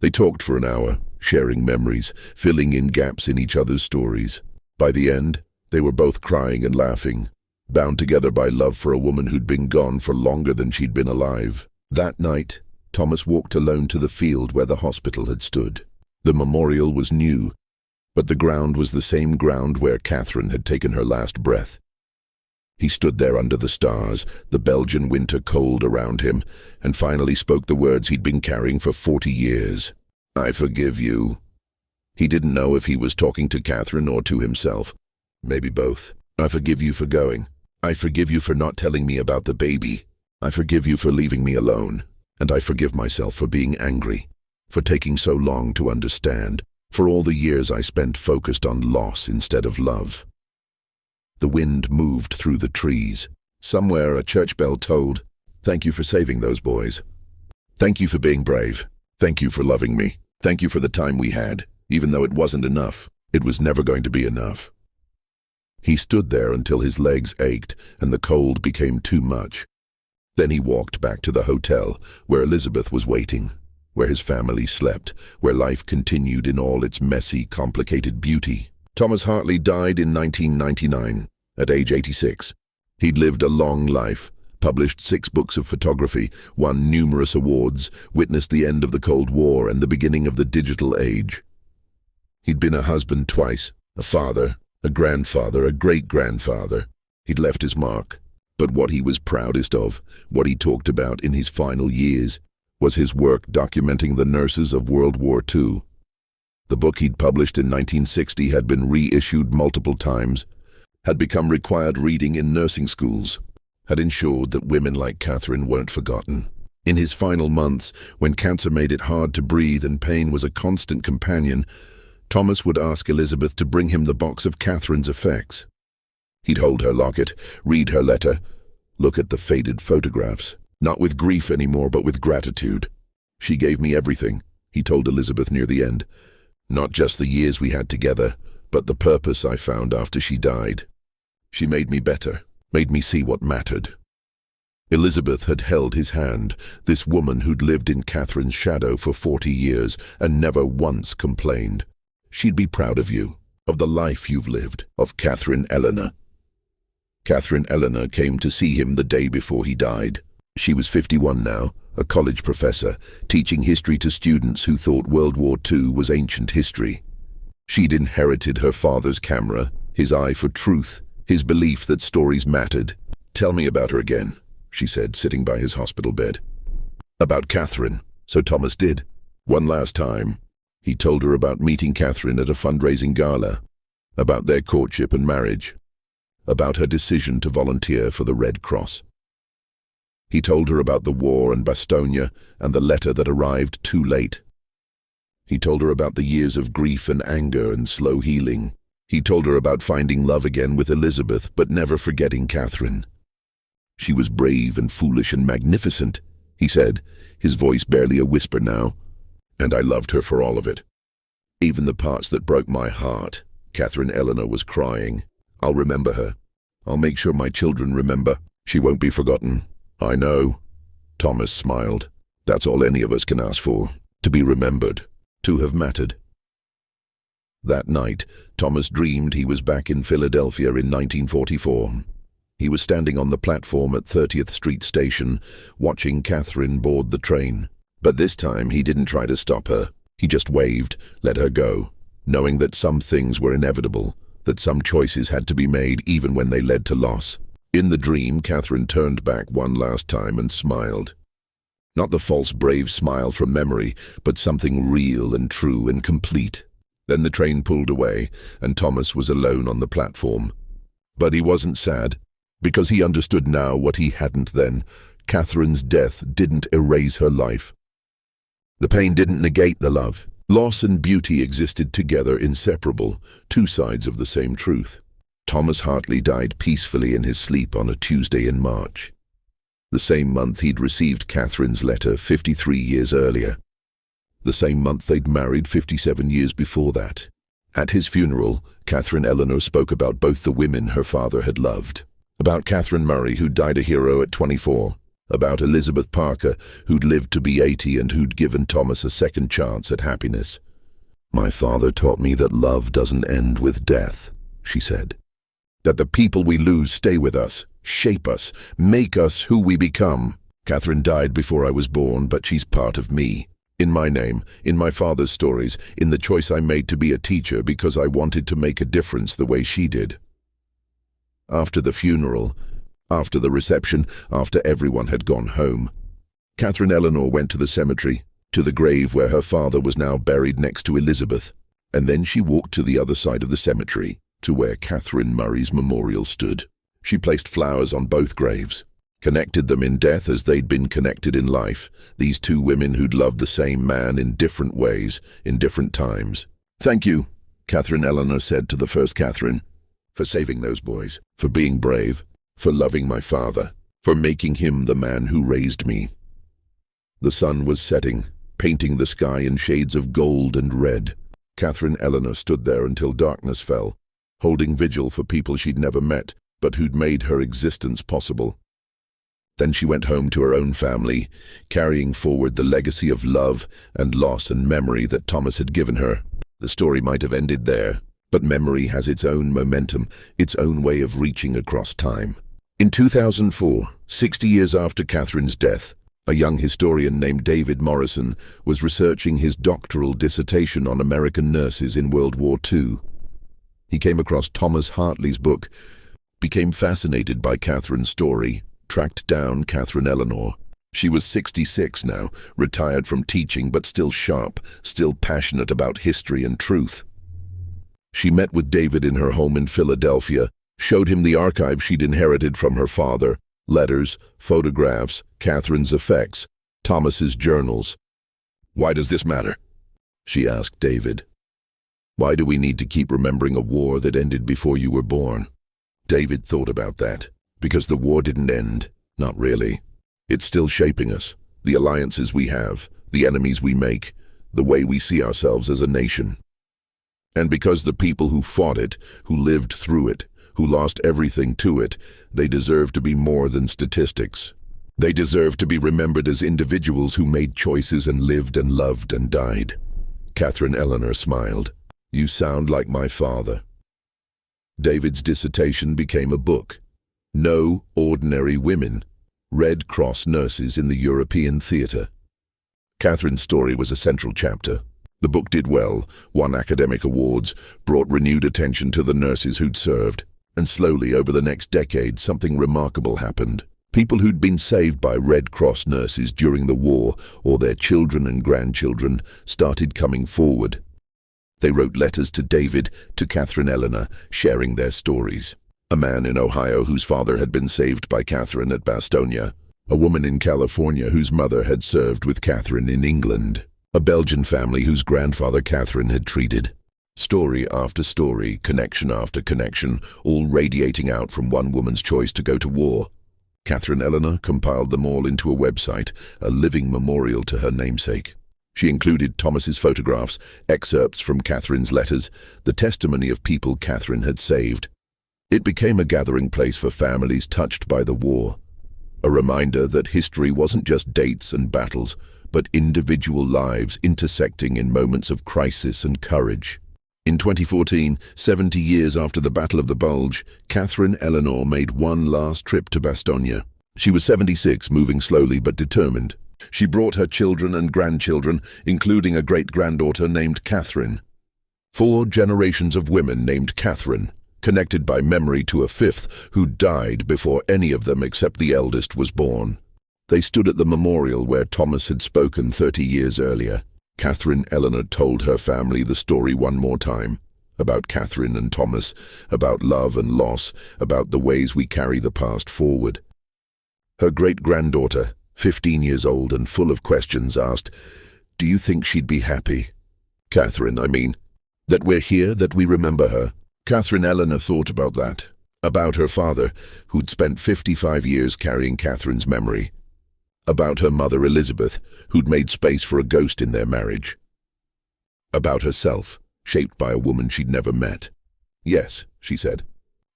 They talked for an hour, sharing memories, filling in gaps in each other's stories. By the end, they were both crying and laughing, bound together by love for a woman who'd been gone for longer than she'd been alive. That night, Thomas walked alone to the field where the hospital had stood. The memorial was new, but the ground was the same ground where Catherine had taken her last breath. He stood there under the stars, the Belgian winter cold around him, and finally spoke the words he'd been carrying for 40 years. "I forgive you." He didn't know if he was talking to Catherine or to himself. Maybe both. "I forgive you for going. I forgive you for not telling me about the baby. I forgive you for leaving me alone. And I forgive myself for being angry, for taking so long to understand, for all the years I spent focused on loss instead of love." The wind moved through the trees. Somewhere a church bell tolled. "Thank you for saving those boys. Thank you for being brave. Thank you for loving me. Thank you for the time we had. Even though it wasn't enough, it was never going to be enough." He stood there until his legs ached and the cold became too much. Then he walked back to the hotel, where Elizabeth was waiting, where his family slept, where life continued in all its messy, complicated beauty. Thomas Hartley died in 1999, at age 86. He'd lived a long life, published 6 books of photography, won numerous awards, witnessed the end of the Cold War and the beginning of the digital age. He'd been a husband twice, a father, a grandfather, a great-grandfather. He'd left his mark. But what he was proudest of, what he talked about in his final years, was his work documenting the nurses of World War II. The book he'd published in 1960 had been reissued multiple times, had become required reading in nursing schools, had ensured that women like Catherine weren't forgotten. In his final months, when cancer made it hard to breathe and pain was a constant companion, Thomas would ask Elizabeth to bring him the box of Catherine's effects. He'd hold her locket, read her letter, look at the faded photographs, not with grief anymore, but with gratitude. "She gave me everything," he told Elizabeth near the end. "Not just the years we had together, but the purpose I found after she died. She made me better, made me see what mattered." Elizabeth had held his hand, this woman who'd lived in Catherine's shadow for 40 years and never once complained. "She'd be proud of you, of the life you've lived, of Catherine Eleanor." Catherine Eleanor came to see him the day before he died. She was 51 now, a college professor, teaching history to students who thought World War II was ancient history. She'd inherited her father's camera, his eye for truth, his belief that stories mattered. "Tell me about her again," she said, sitting by his hospital bed. About Catherine, so Thomas did. One last time, he told her about meeting Catherine at a fundraising gala, about their courtship and marriage, about her decision to volunteer for the Red Cross. He told her about the war and Bastogne and the letter that arrived too late. He told her about the years of grief and anger and slow healing. He told her about finding love again with Elizabeth, but never forgetting Catherine. "She was brave and foolish and magnificent," he said, his voice barely a whisper now. "And I loved her for all of it. Even the parts that broke my heart." Catherine Eleanor was crying. "I'll remember her. I'll make sure my children remember. She won't be forgotten." "I know." Thomas smiled. "That's all any of us can ask for. To be remembered. To have mattered." That night, Thomas dreamed he was back in Philadelphia in 1944. He was standing on the platform at 30th Street Station, watching Catherine board the train. But this time he didn't try to stop her. He just waved, let her go, knowing that some things were inevitable, that some choices had to be made even when they led to loss. In the dream, Catherine turned back one last time and smiled. Not the false brave smile from memory, but something real and true and complete. Then the train pulled away, and Thomas was alone on the platform. But he wasn't sad, because he understood now what he hadn't then. Catherine's death didn't erase her life. The pain didn't negate the love. Loss and beauty existed together, inseparable, two sides of the same truth. Thomas Hartley died peacefully in his sleep on a Tuesday in March, the same month he'd received Catherine's letter 53 years earlier, the same month they'd married 57 years before that. At his funeral, Catherine Eleanor spoke about both the women her father had loved, about Catherine Murray, who'd died a hero at 24, about Elizabeth Parker, who'd lived to be 80 and who'd given Thomas a second chance at happiness. "My father taught me that love doesn't end with death," she said. "That the people we lose stay with us, shape us, make us who we become. Catherine died before I was born, but she's part of me. In my name, in my father's stories, in the choice I made to be a teacher because I wanted to make a difference the way she did." After the funeral, after the reception, after everyone had gone home, Catherine Eleanor went to the cemetery, to the grave where her father was now buried next to Elizabeth, and then she walked to the other side of the cemetery, to where Catherine Murray's memorial stood. She placed flowers on both graves, connected them in death as they'd been connected in life, these two women who'd loved the same man in different ways, in different times. "Thank you," Catherine Eleanor said to the first Catherine, "for saving those boys, for being brave, for loving my father, for making him the man who raised me." The sun was setting, painting the sky in shades of gold and red. Catherine Eleanor stood there until darkness fell, holding vigil for people she'd never met, but who'd made her existence possible. Then she went home to her own family, carrying forward the legacy of love and loss and memory that Thomas had given her. The story might have ended there, but memory has its own momentum, its own way of reaching across time. In 2004, 60 years after Catherine's death, a young historian named David Morrison was researching his doctoral dissertation on American nurses in World War II. He came across Thomas Hartley's book, became fascinated by Catherine's story, tracked down Catherine Eleanor. She was 66 now, retired from teaching but still sharp, still passionate about history and truth. She met with David in her home in Philadelphia, showed him the archive she'd inherited from her father, letters, photographs, Catherine's effects, Thomas's journals. "Why does this matter?" she asked David. "Why do we need to keep remembering a war that ended before you were born?" David thought about that. Because the war didn't end. Not really. It's still shaping us, the alliances we have, the enemies we make, the way we see ourselves as a nation. And because the people who fought it, who lived through it, who lost everything to it, they deserve to be more than statistics. They deserve to be remembered as individuals who made choices and lived and loved and died. Catherine Eleanor smiled. "You sound like my father." David's dissertation became a book. No Ordinary Women, Red Cross Nurses in the European Theatre. Catherine's story was a central chapter. The book did well, won academic awards, brought renewed attention to the nurses who'd served, and slowly over the next decade something remarkable happened. People who'd been saved by Red Cross nurses during the war, or their children and grandchildren, started coming forward. They wrote letters to David, to Catherine Eleanor, sharing their stories. A man in Ohio whose father had been saved by Catherine at Bastogne, a woman in California whose mother had served with Catherine in England, a Belgian family whose grandfather Catherine had treated. Story after story, connection after connection, all radiating out from one woman's choice to go to war. Catherine Eleanor compiled them all into a website, a living memorial to her namesake. She included Thomas's photographs, excerpts from Catherine's letters, the testimony of people Catherine had saved. It became a gathering place for families touched by the war, a reminder that history wasn't just dates and battles, but individual lives intersecting in moments of crisis and courage. In 2014, 70 years after the Battle of the Bulge, Catherine Eleanor made one last trip to Bastogne. She was 76, moving slowly but determined. She brought her children and grandchildren, including a great-granddaughter named Catherine. 4 generations of women named Catherine, connected by memory to a 5th who died before any of them except the eldest was born. They stood at the memorial where Thomas had spoken 30 years earlier. Catherine Eleanor told her family the story one more time, about Catherine and Thomas, about love and loss, about the ways we carry the past forward. Her great-granddaughter, 15 years old and full of questions, asked, "Do you think she'd be happy?" Catherine, I mean. That we're here, that we remember her. Catherine Eleanor thought about that. About her father, who'd spent 55 years carrying Catherine's memory. About her mother Elizabeth, who'd made space for a ghost in their marriage. About herself, shaped by a woman she'd never met. "Yes," she said.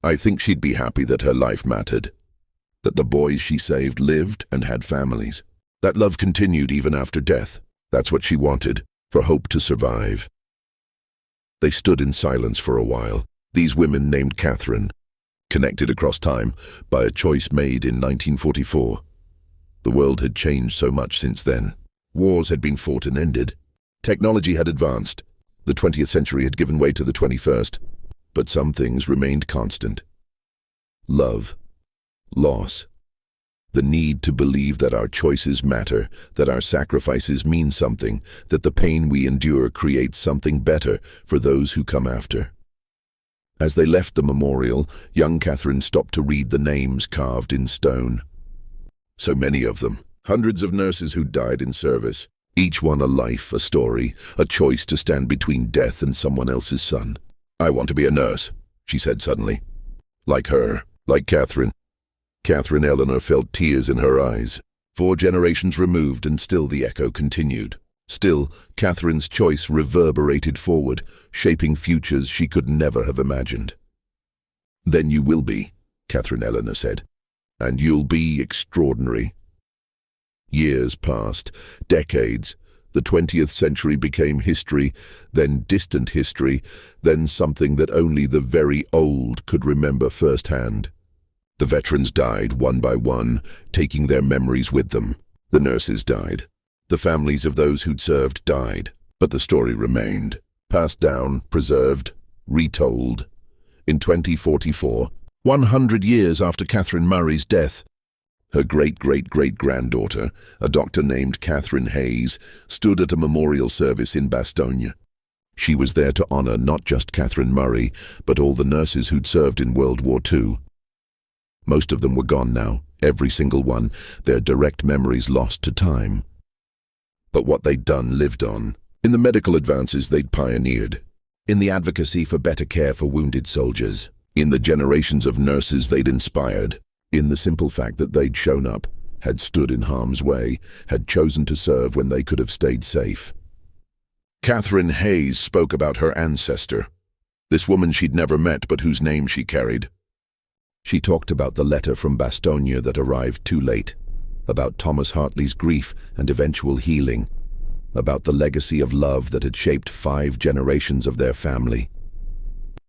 "I think she'd be happy that her life mattered. That the boys she saved lived and had families. That love continued even after death. That's what she wanted, for hope to survive." They stood in silence for a while, these women named Catherine, connected across time by a choice made in 1944. The world had changed so much since then. Wars had been fought and ended. Technology had advanced. The 20th century had given way to the 21st. But some things remained constant. Love. Loss. The need to believe that our choices matter, that our sacrifices mean something, that the pain we endure creates something better for those who come after. As they left the memorial, young Catherine stopped to read the names carved in stone. So many of them, hundreds of nurses who died in service, each one a life, a story, a choice to stand between death and someone else's son. "I want to be a nurse," she said suddenly. Like her, like Catherine. Catherine Eleanor felt tears in her eyes. 4 generations removed and still the echo continued. Still, Catherine's choice reverberated forward, shaping futures she could never have imagined. "Then you will be," Catherine Eleanor said. "And you'll be extraordinary." Years passed, decades. The 20th century became history, then distant history, then something that only the very old could remember firsthand. The veterans died one by one, taking their memories with them. The nurses died. The families of those who'd served died. But the story remained, passed down, preserved, retold. In 2044, 100 years after Catherine Murray's death, her great-great-great-granddaughter, a doctor named Catherine Hayes, stood at a memorial service in Bastogne. She was there to honor not just Catherine Murray, but all the nurses who'd served in World War II. Most of them were gone now, every single one, their direct memories lost to time. But what they'd done lived on, in the medical advances they'd pioneered, in the advocacy for better care for wounded soldiers, in the generations of nurses they'd inspired, in the simple fact that they'd shown up, had stood in harm's way, had chosen to serve when they could have stayed safe. Catherine Hayes spoke about her ancestor, this woman she'd never met but whose name she carried. She talked about the letter from Bastogne that arrived too late, about Thomas Hartley's grief and eventual healing, about the legacy of love that had shaped 5 generations of their family.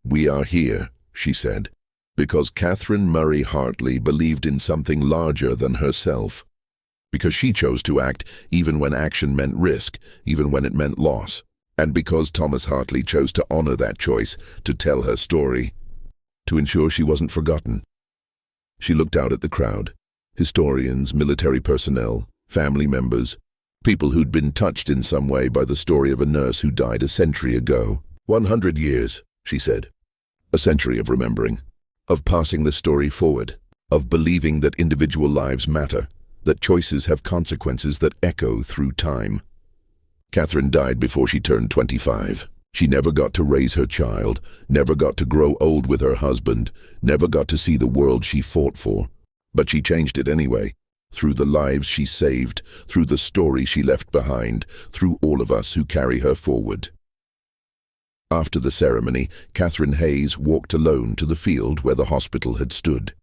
"We are here," she said, "because Catherine Murray Hartley believed in something larger than herself, because she chose to act even when action meant risk, even when it meant loss, and because Thomas Hartley chose to honor that choice, to tell her story, to ensure she wasn't forgotten." She looked out at the crowd, historians, military personnel, family members, people who'd been touched in some way by the story of a nurse who died a century ago. 100 years, she said. A century of remembering, of passing the story forward, of believing that individual lives matter, that choices have consequences that echo through time. Catherine died before she turned 25. She never got to raise her child, never got to grow old with her husband, never got to see the world she fought for. But she changed it anyway, through the lives she saved, through the story she left behind, through all of us who carry her forward. After the ceremony, Catherine Hayes walked alone to the field where the hospital had stood.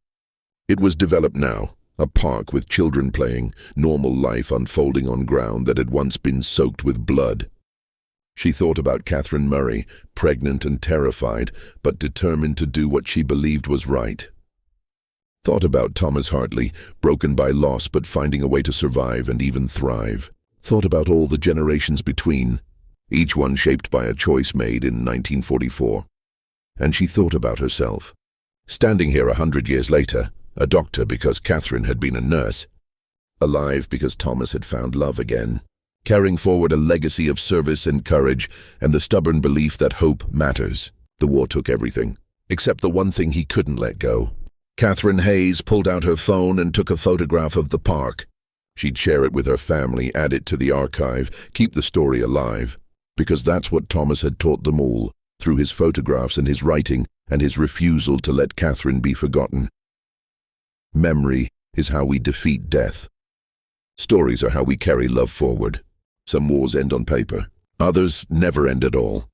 It was developed now, a park with children playing, normal life unfolding on ground that had once been soaked with blood. She thought about Catherine Murray, pregnant and terrified, but determined to do what she believed was right. Thought about Thomas Hartley, broken by loss but finding a way to survive and even thrive. Thought about all the generations between, each one shaped by a choice made in 1944. And she thought about herself. Standing here 100 years later, a doctor because Catherine had been a nurse, alive because Thomas had found love again, carrying forward a legacy of service and courage and the stubborn belief that hope matters. The war took everything, except the one thing he couldn't let go. Catherine Hayes pulled out her phone and took a photograph of the park. She'd share it with her family, add it to the archive, keep the story alive, because that's what Thomas had taught them all, through his photographs and his writing and his refusal to let Catherine be forgotten. Memory is how we defeat death. Stories are how we carry love forward. Some wars end on paper. Others never end at all.